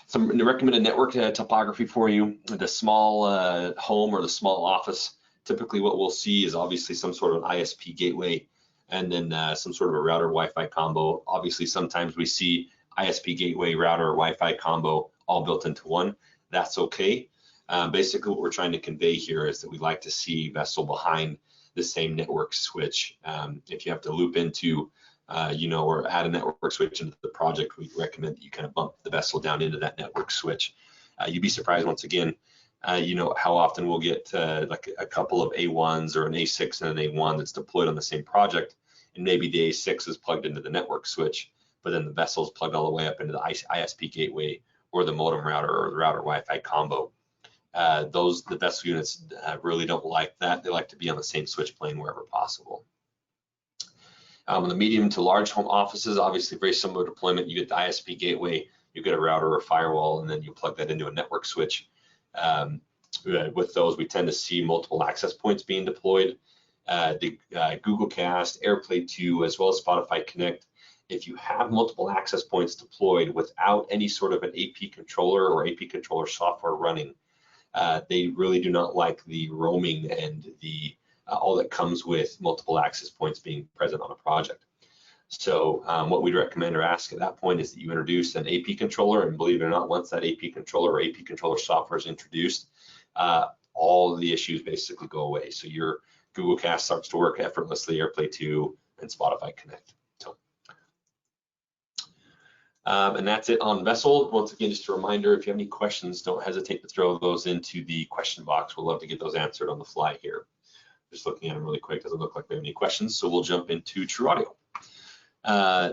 Some recommended network topography for you. The small home or the small office, typically what we'll see is obviously some sort of an ISP gateway and then some sort of a router Wi-Fi combo. Obviously, sometimes we see ISP gateway, router, Wi-Fi combo all built into one. That's okay. Basically, what we're trying to convey here is that we like to see VSSL behind the same network switch. If you have to loop into, or add a network switch into the project, we recommend that you kind of bump the VSSL down into that network switch. You'd be surprised once again, how often we'll get like a couple of A1s or an A6 and an A1 that's deployed on the same project, and maybe the A6 is plugged into the network switch, but then the VSSL is plugged all the way up into the ISP gateway or the modem router or the router Wi-Fi combo. The VSSL units really don't like that. They like to be on the same switch plane wherever possible. In the medium to large home offices, obviously very similar deployment. You get the ISP gateway, you get a router or firewall, and then you plug that into a network switch. With those, we tend to see multiple access points being deployed. The Google Cast, AirPlay 2, as well as Spotify Connect. If you have multiple access points deployed without any sort of an AP controller or AP controller software running, they really do not like the roaming and the all that comes with multiple access points being present on a project. So what we'd recommend or ask at that point is that you introduce an AP controller, and believe it or not, once that AP controller or AP controller software is introduced, all of the issues basically go away. So your Google Cast starts to work effortlessly, AirPlay 2 and Spotify Connect. So, and that's it on VSSL. Once again, just a reminder, if you have any questions, don't hesitate to throw those into the question box. We'll love to get those answered on the fly here. Just looking at them really quick, doesn't look like we have any questions, so we'll jump into TruAudio.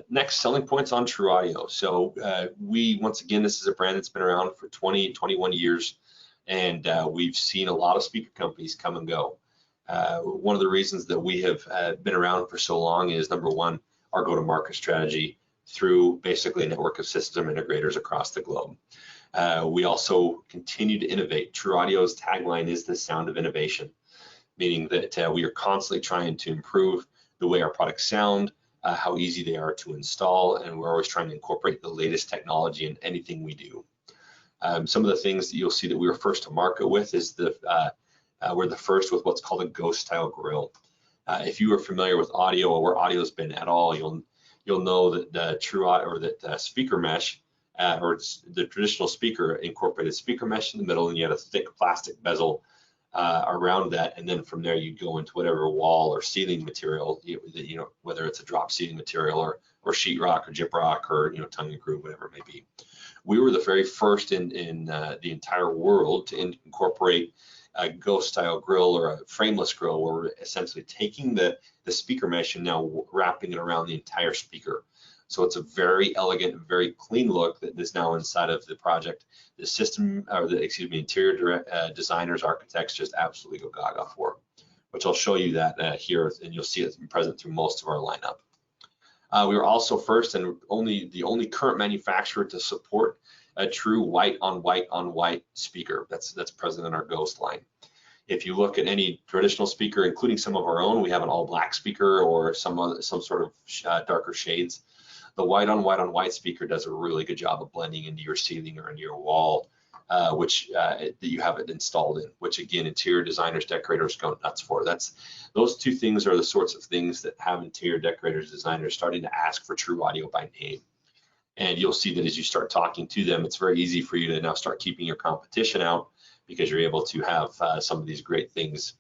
Next, selling points on TruAudio. So once again, this is a brand that's been around for 20, 21 years, and we've seen a lot of speaker companies come and go. One of the reasons that we have been around for so long is, number one, our go-to-market strategy through basically a network of system integrators across the globe. We also continue to innovate. TruAudio's tagline is the sound of innovation, meaning that we are constantly trying to improve the way our products sound, how easy they are to install, and we're always trying to incorporate the latest technology in anything we do. Some of the things that you'll see that we were first to market with is we're the first with what's called a ghost style grill. If you are familiar with audio or where audio's been at all, you'll know that the TruAudio or that speaker mesh or the traditional speaker incorporated speaker mesh in the middle, and you had a thick plastic bezel around that, and then from there you go into whatever wall or ceiling material, whether it's a drop ceiling material or sheetrock or gyprock or tongue and groove, whatever it may be. We were the very first in the entire world to incorporate a ghost style grill or a frameless grill, where we're essentially taking the speaker mesh and now wrapping it around the entire speaker. So it's a very elegant, very clean look that is now inside of the project. The system, or interior designers, architects just absolutely go gaga for, which I'll show you that here, and you'll see it present through most of our lineup. We were also first and the only current manufacturer to support a true white on white speaker that's present in our Ghost line. If you look at any traditional speaker, including some of our own, we have an all black speaker or some sort of darker shades. The white on white speaker does a really good job of blending into your ceiling or into your wall, which that you have it installed in, which again, interior designers, decorators go nuts for. Those two things are the sorts of things that have interior decorators, designers starting to ask for TruAudio by name. And you'll see that as you start talking to them, it's very easy for you to now start keeping your competition out, because you're able to have some of these great things,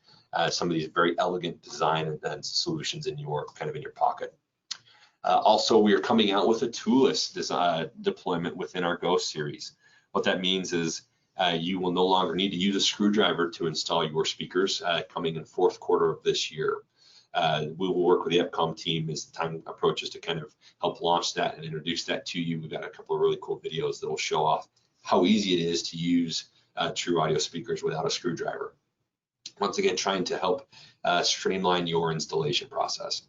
some of these very elegant design and solutions in your pocket. Also, we are coming out with a toolless deployment within our Ghost series. What that means is you will no longer need to use a screwdriver to install your speakers coming in fourth quarter of this year. We will work with the EPCOM team as the time approaches to kind of help launch that and introduce that to you. We've got a couple of really cool videos that will show off how easy it is to use TruAudio speakers without a screwdriver. Once again, trying to help streamline your installation process.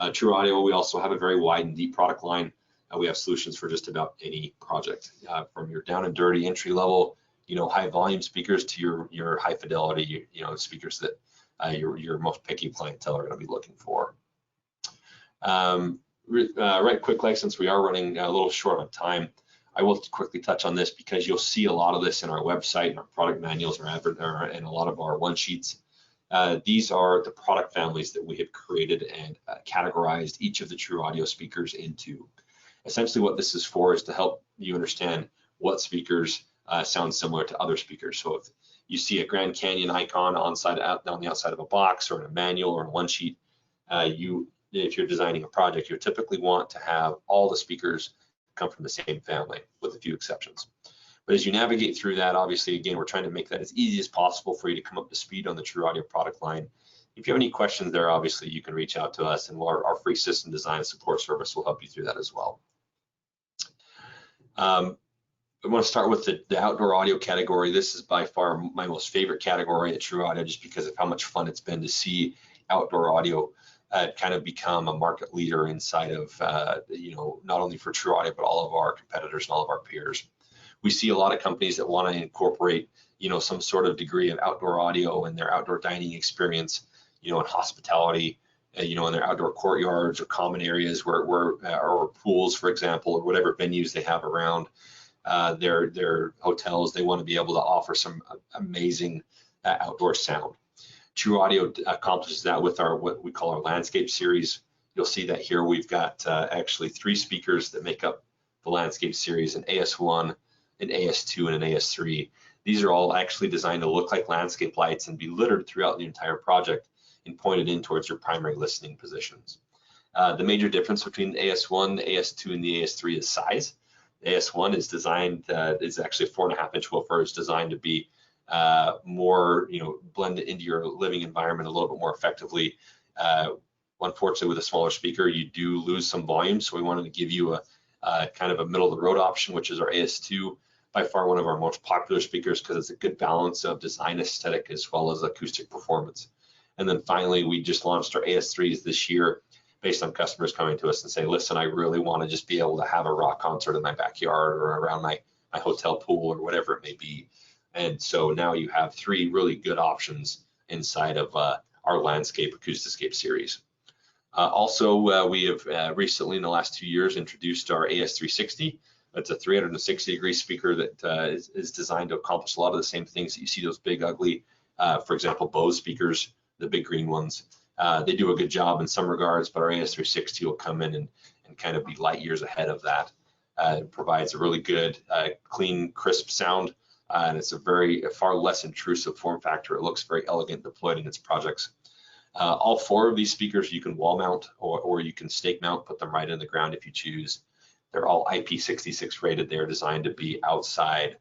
TruAudio, we also have a very wide and deep product line. We have solutions for just about any project, from your down and dirty entry level, high volume speakers to your high fidelity, speakers that your most picky clientele are going to be looking for. Right quickly, since we are running a little short on time, I will quickly touch on this because you'll see a lot of this in our website and our product manuals and a lot of our one sheets. These are the product families that we have created and categorized each of the TruAudio speakers into. Essentially what this is for is to help you understand what speakers sound similar to other speakers. So if you see a Grand Canyon icon on the outside of a box or in a manual or in one sheet, if you're designing a project, you typically want to have all the speakers come from the same family, with a few exceptions. But as you navigate through that, obviously, again, we're trying to make that as easy as possible for you to come up to speed on the TruAudio product line. If you have any questions there, obviously, you can reach out to us, and our free system design support service will help you through that as well. I want to start with the outdoor audio category. This is by far my most favorite category at TruAudio, just because of how much fun it's been to see outdoor audio kind of become a market leader inside of, not only for TruAudio, but all of our competitors and all of our peers. We see a lot of companies that want to incorporate, some sort of degree of outdoor audio in their outdoor dining experience, in hospitality, in their outdoor courtyards or common areas or pools, for example, or whatever venues they have around their hotels. They want to be able to offer some amazing outdoor sound. TruAudio accomplishes that with what we call our landscape series. You'll see that here we've got actually 3 speakers that make up the landscape series: an AS1, an AS2, and an AS3. These are all actually designed to look like landscape lights and be littered throughout the entire project and pointed in towards your primary listening positions. The major difference between the AS1, the AS2, and the AS3 is size. The AS1 is designed, it's actually a 4.5-inch woofer. It's designed to be more, blended into your living environment a little bit more effectively. Unfortunately, with a smaller speaker, you do lose some volume, so we wanted to give you a kind of a middle of the road option, which is our AS2, by far one of our most popular speakers because it's a good balance of design aesthetic as well as acoustic performance. And then finally, we just launched our AS3s this year based on customers coming to us and saying, listen, I really want to just be able to have a rock concert in my backyard or around my hotel pool or whatever it may be. And so now you have 3 really good options inside of our Landscape Acoustiscape series. Also, we have recently, in the last 2 years, introduced our AS360. It's a 360-degree speaker that is designed to accomplish a lot of the same things that you see those big, ugly, for example, Bose speakers, the big green ones. They do a good job in some regards, but our AS360 will come in and kind of be light years ahead of that. It provides a really good, clean, crisp sound, and it's a far less intrusive form factor. It looks very elegant deployed in its projects. All 4 of these speakers you can wall mount or you can stake mount, put them right in the ground if you choose. They're all IP66 rated. They're designed to be outside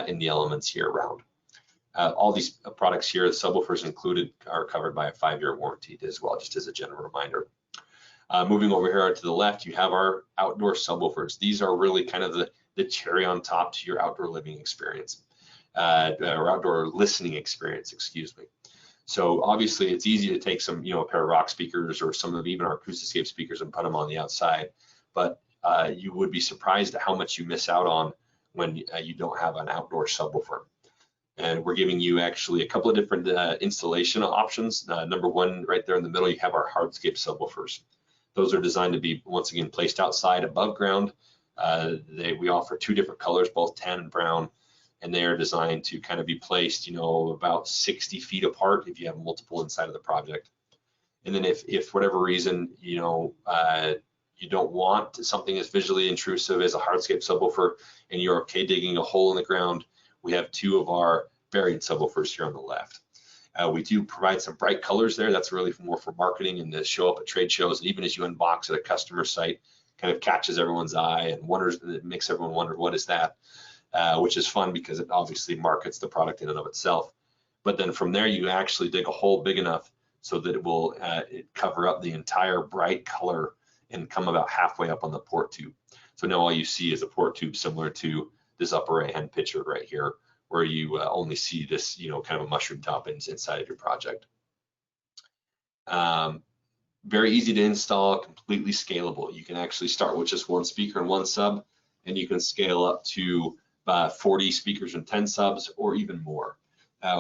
in the elements year round. All these products here, the subwoofers included, are covered by a 5-year warranty as well, just as a general reminder. Moving over here to the left, you have our outdoor subwoofers. These are really kind of the cherry on top to your outdoor living experience, or outdoor listening experience, excuse me. So obviously it's easy to take some, a pair of rock speakers or some of even our Acoustiscape speakers and put them on the outside, but you would be surprised at how much you miss out on when you don't have an outdoor subwoofer. And we're giving you actually a couple of different installation options. Number 1, right there in the middle, you have our hardscape subwoofers. Those are designed to be, once again, placed outside above ground. We offer 2 different colors, both tan and brown, and they are designed to kind of be placed, about 60 feet apart if you have multiple inside of the project. And then if whatever reason, you don't want something as visually intrusive as a hardscape subwoofer and you're okay digging a hole in the ground, we have 2 of our buried subwoofers here on the left. We do provide some bright colors there. That's really more for marketing and to show up at trade shows. And even as you unbox at a customer site, kind of catches everyone's eye and it makes everyone wonder, what is that? Which is fun because it obviously markets the product in and of itself. But then from there, you actually dig a hole big enough so that it will cover up the entire bright color and come about halfway up on the port tube. So now all you see is a port tube similar to this upper right-hand picture right here, where you only see this, kind of a mushroom top inside of your project. Very easy to install, completely scalable. You can actually start with just 1 speaker and 1 sub, and you can scale up to 40 speakers and 10 subs or even more.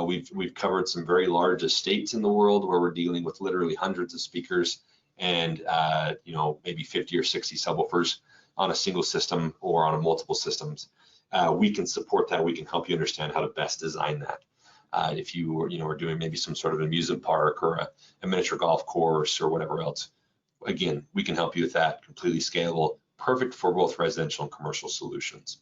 We've covered some very large estates in the world where we're dealing with literally hundreds of speakers and maybe 50 or 60 subwoofers on a single system or on multiple systems. We can support that. We can help you understand how to best design that. If you are doing maybe some sort of amusement park or a miniature golf course or whatever else, again, we can help you with that. Completely scalable, perfect for both residential and commercial solutions.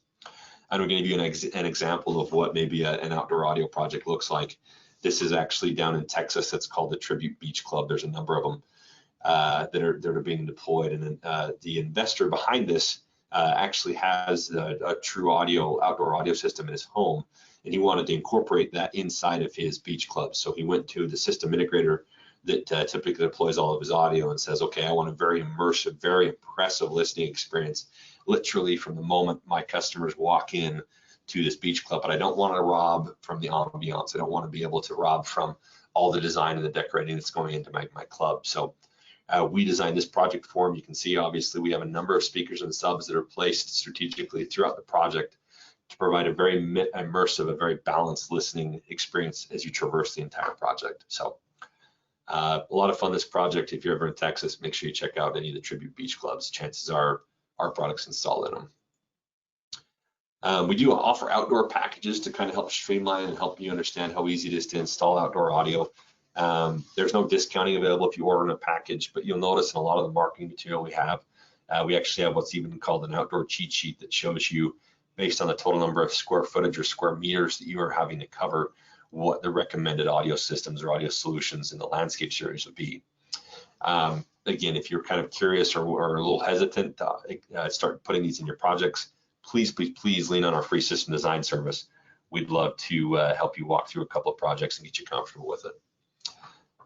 I'm going to give you an example of what maybe an outdoor audio project looks like. This is actually down in Texas. It's called the Tribute Beach Club. There's a number of them that are being deployed, and then the investor behind this actually has a TruAudio outdoor audio system in his home, and he wanted to incorporate that inside of his beach club. So he went to the system integrator that typically deploys all of his audio and says, okay, I want a very immersive, very impressive listening experience, literally from the moment my customers walk in to this beach club, but I don't want to rob from the ambiance. I don't want to be able to rob from all the design and the decorating that's going into my club. So we designed this project for him. You can see, obviously, we have a number of speakers and subs that are placed strategically throughout the project to provide a very immersive, a very balanced listening experience as you traverse the entire project. So a lot of fun, this project. If you're ever in Texas, make sure you check out any of the Tribute Beach Clubs. Chances are our products installed in them. We do offer outdoor packages to kind of help streamline and help you understand how easy it is to install outdoor audio. There's no discounting available if you order in a package, but you'll notice in a lot of the marketing material we have, we actually have what's even called an outdoor cheat sheet that shows you, based on the total number of square footage or square meters that you are having to cover, what the recommended audio systems or audio solutions in the landscape series would be. Again, if you're kind of curious or a little hesitant to start putting these in your projects, please lean on our free system design service. We'd love to help you walk through a couple of projects and get you comfortable with it.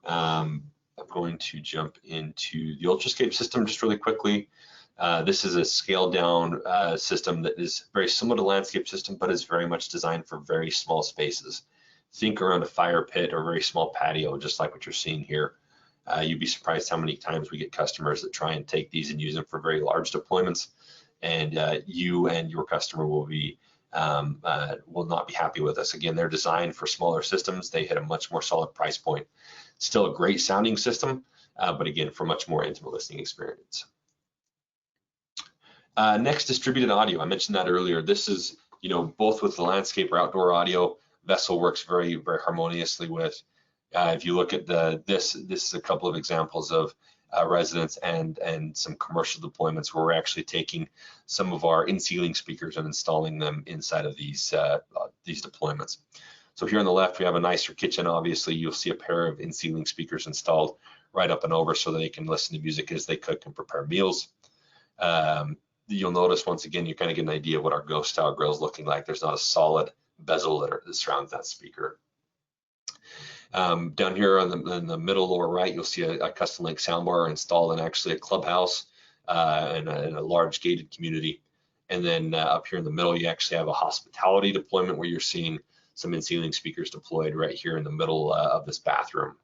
I'm going to jump into the Ultrascape system just really quickly. This is a scaled down system that is very similar to the landscape system, but is very much designed for very small spaces. Think around a fire pit or a very small patio, just like what you're seeing here. You'd be surprised how many times we get customers that try and take these and use them for very large deployments, and you and your customer will not be happy with us. Again, they're designed for smaller systems. They hit a much more solid price point. Still a great sounding system, but again, for much more intimate listening experience. Next, distributed audio. I mentioned that earlier. This is, both with the landscape or outdoor audio, Vessel works very, very harmoniously with. If you look at this is a couple of examples of residents and some commercial deployments where we're actually taking some of our in-ceiling speakers and installing them inside of these deployments. So here on the left, we have a nicer kitchen. Obviously, you'll see a pair of in-ceiling speakers installed right up and over so that they can listen to music as they cook and prepare meals. You'll notice, once again, you kind of get an idea of what our ghost style grill is looking like. There's not a solid bezel that surrounds that speaker. Down here in the middle lower right, you'll see a custom link soundbar installed in actually a clubhouse in a large gated community. And then up here in the middle, you actually have a hospitality deployment where you're seeing some in-ceiling speakers deployed right here in the middle of this bathroom.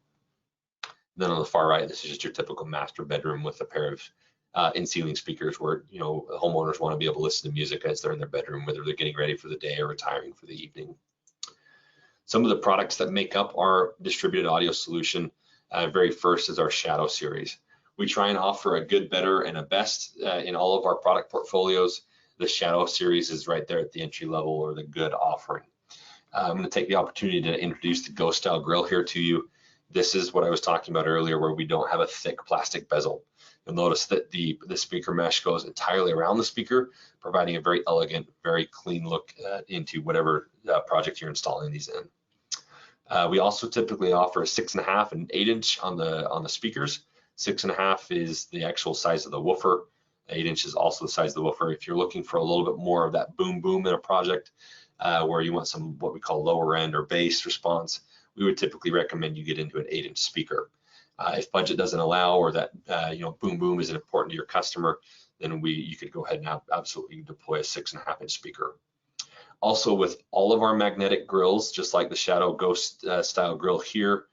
And then on the far right, this is just your typical master bedroom with a pair of in-ceiling speakers where homeowners want to be able to listen to music as they're in their bedroom, whether they're getting ready for the day or retiring for the evening. Some of the products that make up our distributed audio solution, very first is our Shadow series. We try and offer a good, better, and a best in all of our product portfolios. The Shadow series is right there at the entry level or the good offering. I'm going to take the opportunity to introduce the Ghost Style Grill here to you. This is what I was talking about earlier, where we don't have a thick plastic bezel. You'll notice that the speaker mesh goes entirely around the speaker, providing a very elegant, very clean look into whatever project you're installing these in. We also typically offer a 6.5 and 8 inch on the speakers. 6.5 is the actual size of the woofer. 8 inch is also the size of the woofer. If you're looking for a little bit more of that boom boom in a project, where you want some what we call lower end or bass response, we would typically recommend you get into an 8 inch speaker. If budget doesn't allow, or that boom boom isn't important to your customer, then you could go ahead and absolutely deploy a 6.5 inch speaker. Also, with all of our magnetic grills, just like the Shadow Ghost style grill here,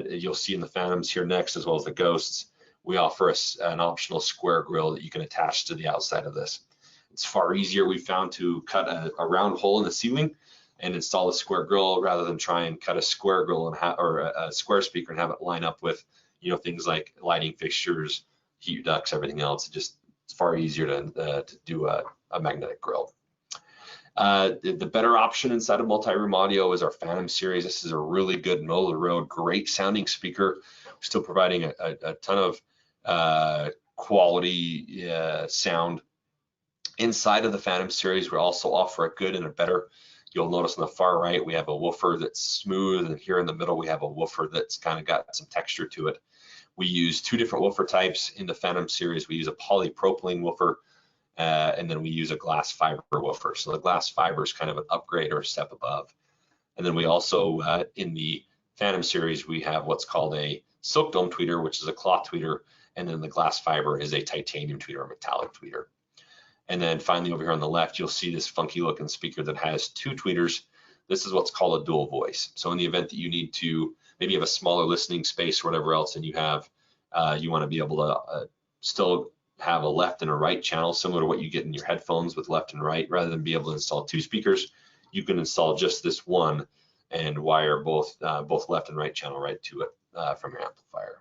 you'll see in the Phantoms here next, as well as the Ghosts, we offer an optional square grill that you can attach to the outside of this. It's far easier, we found, to cut a round hole in the ceiling and install a square grill rather than try and cut a square grill or a square speaker and have it line up with things like lighting fixtures, heat ducts, everything else. It's far easier to do a magnetic grill. The better option inside of multi-room audio is our Phantom series. This is a really good middle of the road, great sounding speaker, still providing a ton of quality sound Inside of the Phantom series, we also offer a good and a better. You'll notice on the far right, we have a woofer that's smooth, and here in the middle, we have a woofer that's kind of got some texture to it. We use two different woofer types in the Phantom series. We use a polypropylene woofer, and then we use a glass fiber woofer. So the glass fiber is kind of an upgrade or a step above. And then we also, in the Phantom series, we have what's called a silk dome tweeter, which is a cloth tweeter, and then the glass fiber is a titanium tweeter, a metallic tweeter. And then finally over here on the left, you'll see this funky looking speaker that has two tweeters. This is what's called a dual voice. So in the event that you need to, maybe you have a smaller listening space or whatever else, and you have, you want to be able to still have a left and a right channel, similar to what you get in your headphones with left and right, rather than be able to install two speakers, you can install just this one and wire both left and right channel right to it from your amplifier.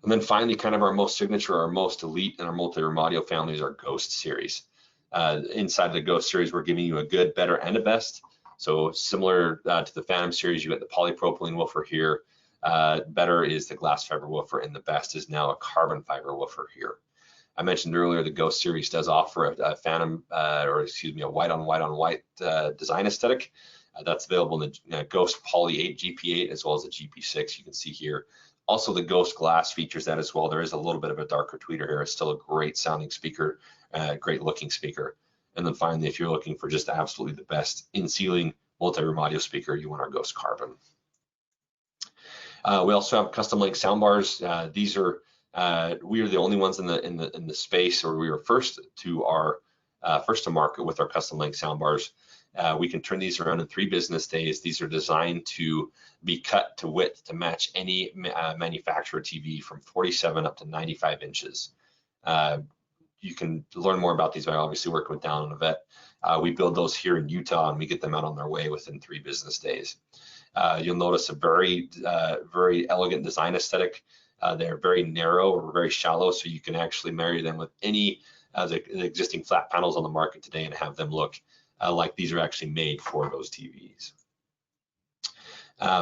And then finally, kind of our most signature, our most elite in our multi-room audio family is our Ghost series. Inside the Ghost series, we're giving you a good, better, and a best. So similar to the Phantom series, you got the polypropylene woofer here. Better is the glass fiber woofer, and the best is now a carbon fiber woofer here. I mentioned earlier the Ghost series does offer a Phantom, or excuse me, a white on white on white design aesthetic. That's available in the Ghost Poly 8 GP8 as well as the GP6. You can see here. Also, the Ghost Glass features that as well. There is a little bit of a darker tweeter here. It's still a great sounding speaker, great looking speaker. And then finally, if you're looking for just absolutely the best in-ceiling multi-room audio speaker, you want our Ghost Carbon. We also have custom link soundbars. These are we are the only ones in the space, or we were first to market with our custom link soundbars. We can turn these around in 3 business days. These are designed to be cut to width to match any manufacturer TV from 47 up to 95 inches. You can learn more about these by obviously working with Down and Vet. We build those here in Utah, and we get them out on their way within 3 business days. You'll notice a very elegant design aesthetic. They're very narrow or very shallow, so you can actually marry them with any the existing flat panels on the market today and have them look like these are actually made for those TVs.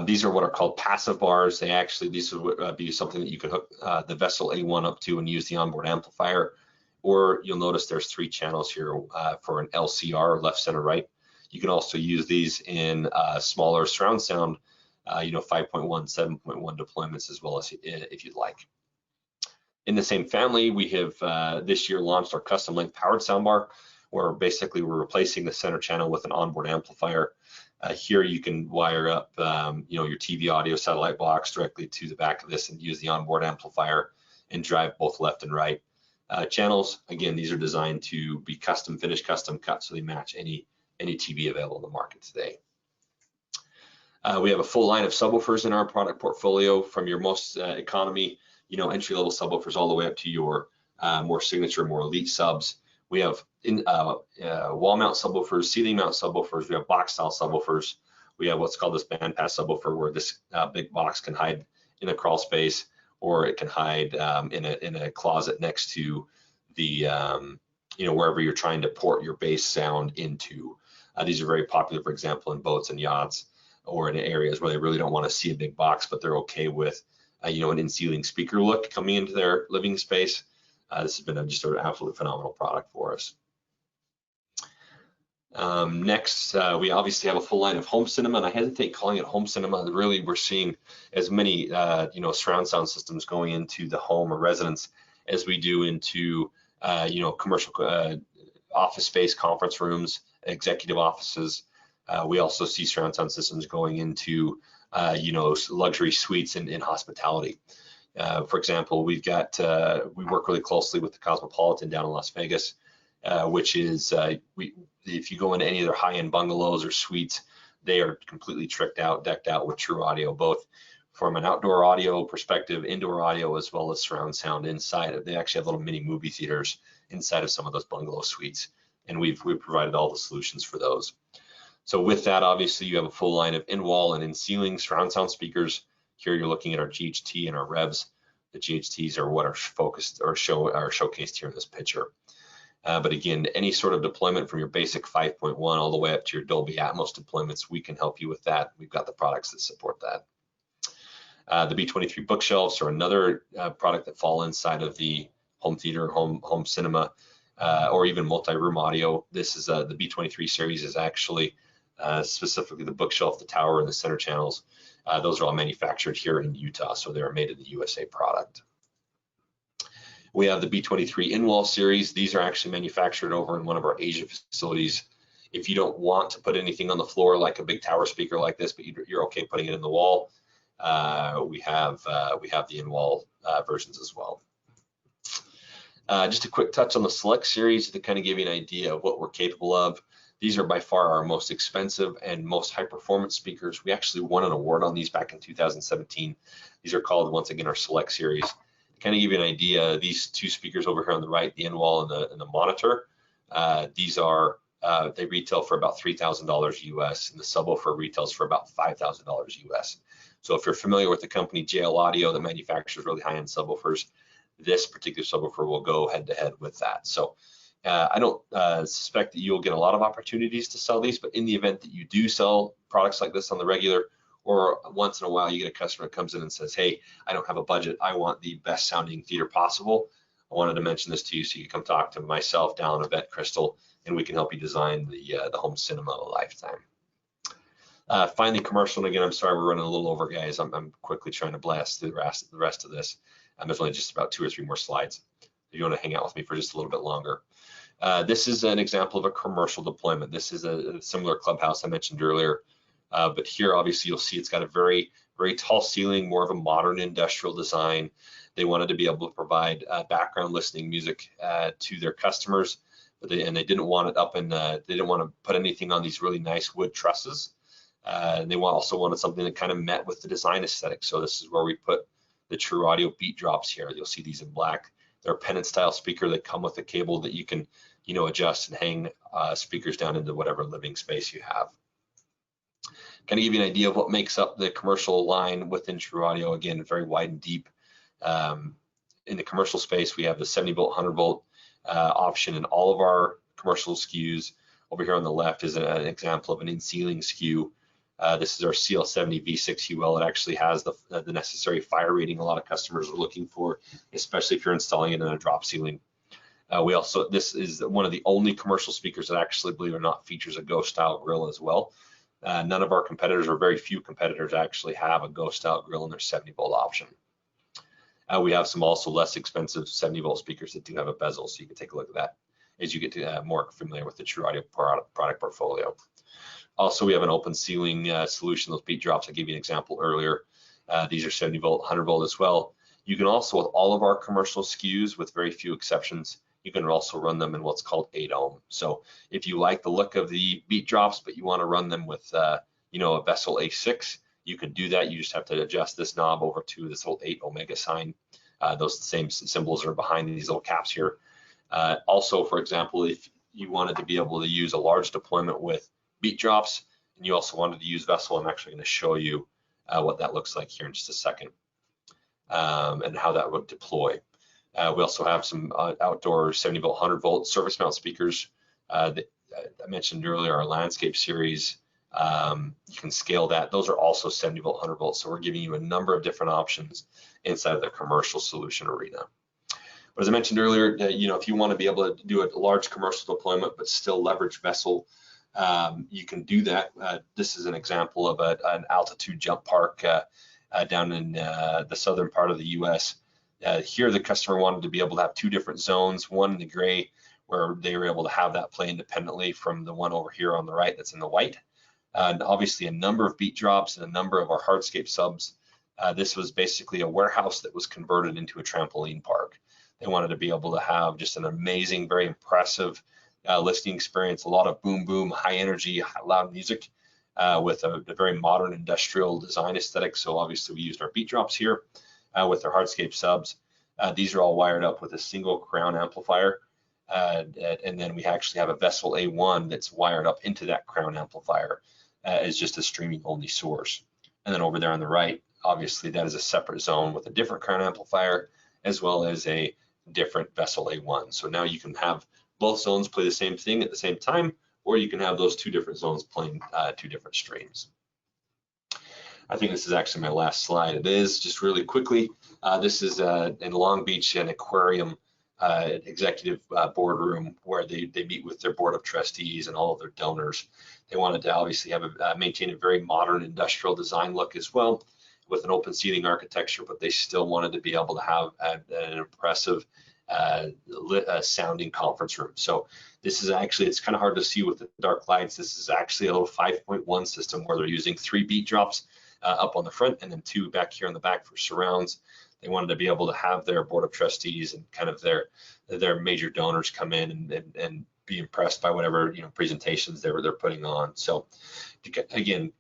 These are what are called passive bars. These would be something that you could hook the Vessel A1 up to and use the onboard amplifier. Or you'll notice there's 3 channels here for an LCR, left, center, right. You can also use these in smaller surround sound, 5.1, 7.1 deployments as well as if you'd like. In the same family, we have this year launched our custom link powered soundbar, where basically we're replacing the center channel with an onboard amplifier. Here you can wire up your TV audio satellite box directly to the back of this and use the onboard amplifier and drive both left and right channels. Again, these are designed to be custom finished, custom cut, so they match any TV available in the market today. We have a full line of subwoofers in our product portfolio, from your most economy, entry-level subwoofers, all the way up to your more signature, more elite subs. We have wall mount subwoofers, ceiling mount subwoofers. We have box style subwoofers. We have what's called this bandpass subwoofer, where this big box can hide in a crawl space, or it can hide in a closet next to the wherever you're trying to port your bass sound into. These are very popular, for example, in boats and yachts, or in areas where they really don't want to see a big box, but they're okay with an in-ceiling speaker look coming into their living space. This has been just an absolute phenomenal product for us. Next, we obviously have a full line of home cinema, and I hesitate calling it home cinema. Really, we're seeing as many surround sound systems going into the home or residence as we do into commercial office space, conference rooms, executive offices. We also see surround sound systems going into luxury suites in hospitality. For example, we work really closely with the Cosmopolitan down in Las Vegas, which is if you go into any of their high-end bungalows or suites, they are completely decked out with TruAudio, both from an outdoor audio perspective, indoor audio, as well as surround sound inside. They actually have little mini movie theaters inside of some of those bungalow suites, and we've provided all the solutions for those. So with that, obviously, you have a full line of in-wall and in-ceiling surround sound speakers. Here you're looking at our GHT and our Revs. The GHTs are what are focused or showcased here in this picture. But again, any sort of deployment from your basic 5.1 all the way up to your Dolby Atmos deployments, we can help you with that. We've got the products that support that. The B23 Bookshelves are another product that fall inside of the home theater, home cinema. or even multi-room audio. This is the B23 series is actually specifically the bookshelf, the tower, and the center channels. Those are all manufactured here in Utah, so they're made in the USA product. We have the B23 in-wall series. These are actually manufactured over in one of our Asia facilities. If you don't want to put anything on the floor like a big tower speaker like this, but you're okay putting it in the wall, we have the in-wall versions as well. Just a quick touch on the Select series to kind of give you an idea of what we're capable of. These are by far our most expensive and most high performance speakers. We actually won an award on these back in 2017. These are called, once again, our Select series. To kind of give you an idea, these two speakers over here on the right, the in-wall and the monitor, these are, they retail for about $3,000 US, and the subwoofer retails for about $5,000 US. So if you're familiar with the company JL Audio that manufactures really high-end subwoofers, this particular subwoofer will go head-to-head with that. So I don't suspect that you'll get a lot of opportunities to sell these, but in the event that you do sell products like this on the regular, or once in a while you get a customer that comes in and says, hey, I don't have a budget, I want the best sounding theater possible, I wanted to mention this to you so you can come talk to myself, Dallin, or Vet Crystal, and we can help you design the home cinema of a lifetime. Finally, commercial, and again, I'm sorry we're running a little over, guys. I'm quickly trying to blast through the rest of this. There's only just about 2 or 3 more slides. If you want to hang out with me for just a little bit longer. This is an example of a commercial deployment. This is a similar clubhouse I mentioned earlier, but here obviously you'll see it's got a very, very tall ceiling, more of a modern industrial design. They wanted to be able to provide background listening music to their customers, but they didn't want it up in, they didn't want to put anything on these really nice wood trusses. And they also wanted something that kind of met with the design aesthetic. So this is where we put the TruAudio beat drops here. You'll see these in black. They're a pennant style speaker that come with a cable that you can, adjust and hang speakers down into whatever living space you have. Kind of give you an idea of what makes up the commercial line within TruAudio. Again, very wide and deep. In the commercial space, we have the 70 volt, 100 volt option in all of our commercial SKUs. Over here on the left is an example of an in-ceiling SKU. This is our CL70 V6 UL. It actually has the necessary fire rating a lot of customers are looking for, especially if you're installing it in a drop ceiling. This is one of the only commercial speakers that actually, believe it or not, features a ghost style grill as well. None of our competitors, or very few competitors, actually have a ghost style grill in their 70 volt option. We have some also less expensive 70 volt speakers that do have a bezel, so you can take a look at that as you get to more familiar with the TruAudio product portfolio. Also, we have an open ceiling solution, those beat drops. I gave you an example earlier. These are 70 volt, 100 volt as well. You can also, with all of our commercial SKUs, with very few exceptions, you can also run them in what's called 8 ohm. So if you like the look of the beat drops, but you want to run them with, a Vessel A6, you can do that. You just have to adjust this knob over to this little 8 omega sign. Those same symbols are behind these little caps here. Also, for example, if you wanted to be able to use a large deployment with beat drops, and you also wanted to use Vessel, I'm actually going to show you what that looks like here in just a second, and how that would deploy. We also have some outdoor 70 volt, 100 volt surface mount speakers that I mentioned earlier, our landscape series. You can scale that. Those are also 70 volt, 100 volt. So we're giving you a number of different options inside of the commercial solution arena. But as I mentioned earlier, if you want to be able to do a large commercial deployment but still leverage Vessel, you can do that. This is an example of an altitude jump park down in the southern part of the US. Here, the customer wanted to be able to have 2 different zones, one in the gray, where they were able to have that play independently from the one over here on the right that's in the white. And obviously a number of beat drops and a number of our hardscape subs. This was basically a warehouse that was converted into a trampoline park. They wanted to be able to have just an amazing, very impressive listening experience, a lot of boom, boom, high energy, loud music with a very modern industrial design aesthetic. So obviously we used our beat drops here with our hardscape subs. These are all wired up with a single crown amplifier. And then we actually have a Vessel A1 that's wired up into that crown amplifier as just a streaming only source. And then over there on the right, obviously that is a separate zone with a different crown amplifier as well as a different Vessel A1. So now you can have both zones play the same thing at the same time, or you can have those 2 different zones playing 2 different streams. I think this is actually my last slide. It is just really quickly. This is in Long Beach, an aquarium executive boardroom where they meet with their board of trustees and all of their donors. They wanted to obviously have maintain a very modern industrial design look as well, with an open ceiling architecture, but they still wanted to be able to have an impressive sounding conference room. So this is actually, it's kind of hard to see with the dark lights. This is actually a little 5.1 system where they're using 3 beat drops up on the front and then 2 back here on the back for surrounds. They wanted to be able to have their board of trustees and kind of their major donors come in and be impressed by whatever presentations they're putting on. So again,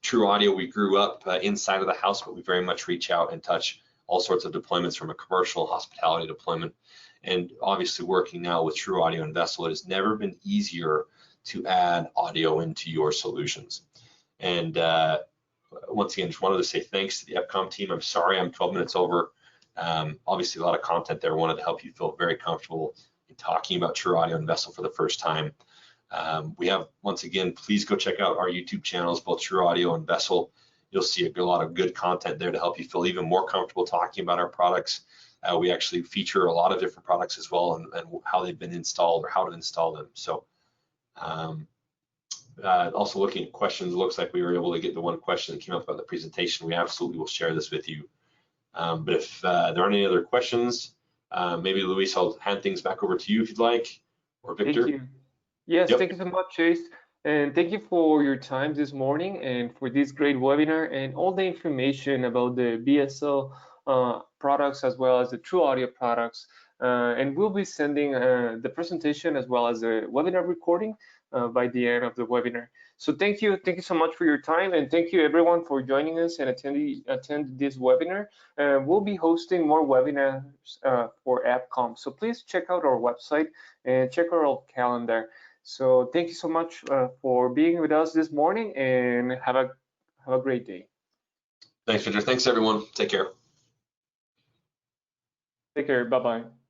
TruAudio, we grew up inside of the house, but we very much reach out and touch all sorts of deployments from a commercial hospitality deployment. And obviously working now with TruAudio and VSSL, it has never been easier to add audio into your solutions. And once again, just wanted to say thanks to the EPCOM team. I'm sorry I'm 12 minutes over. Obviously a lot of content there. Wanted to help you feel very comfortable in talking about TruAudio and VSSL for the first time. We have, once again, please go check out our YouTube channels, both TruAudio and VSSL. You'll see a lot of good content there to help you feel even more comfortable talking about our products. We actually feature a lot of different products as well and how they've been installed or how to install them. So also looking at questions, it looks like we were able to get the one question that came up about the presentation. We absolutely will share this with you. But if there aren't any other questions, maybe Luis, I'll hand things back over to you if you'd like, or Victor. Thank you. Yes, Yep. Thank you so much, Chase. And thank you for your time this morning and for this great webinar and all the information about the VSSL products as well as the TruAudio products. And we'll be sending the presentation as well as the webinar recording by the end of the webinar. So thank you so much for your time, and thank you everyone for joining us and attend this webinar. We'll be hosting more webinars for AppCom, so please check out our website and check our calendar. So thank you so much for being with us this morning, and have a great day. Thanks, Victor. Thanks, everyone. Take care. Take care. Bye-bye.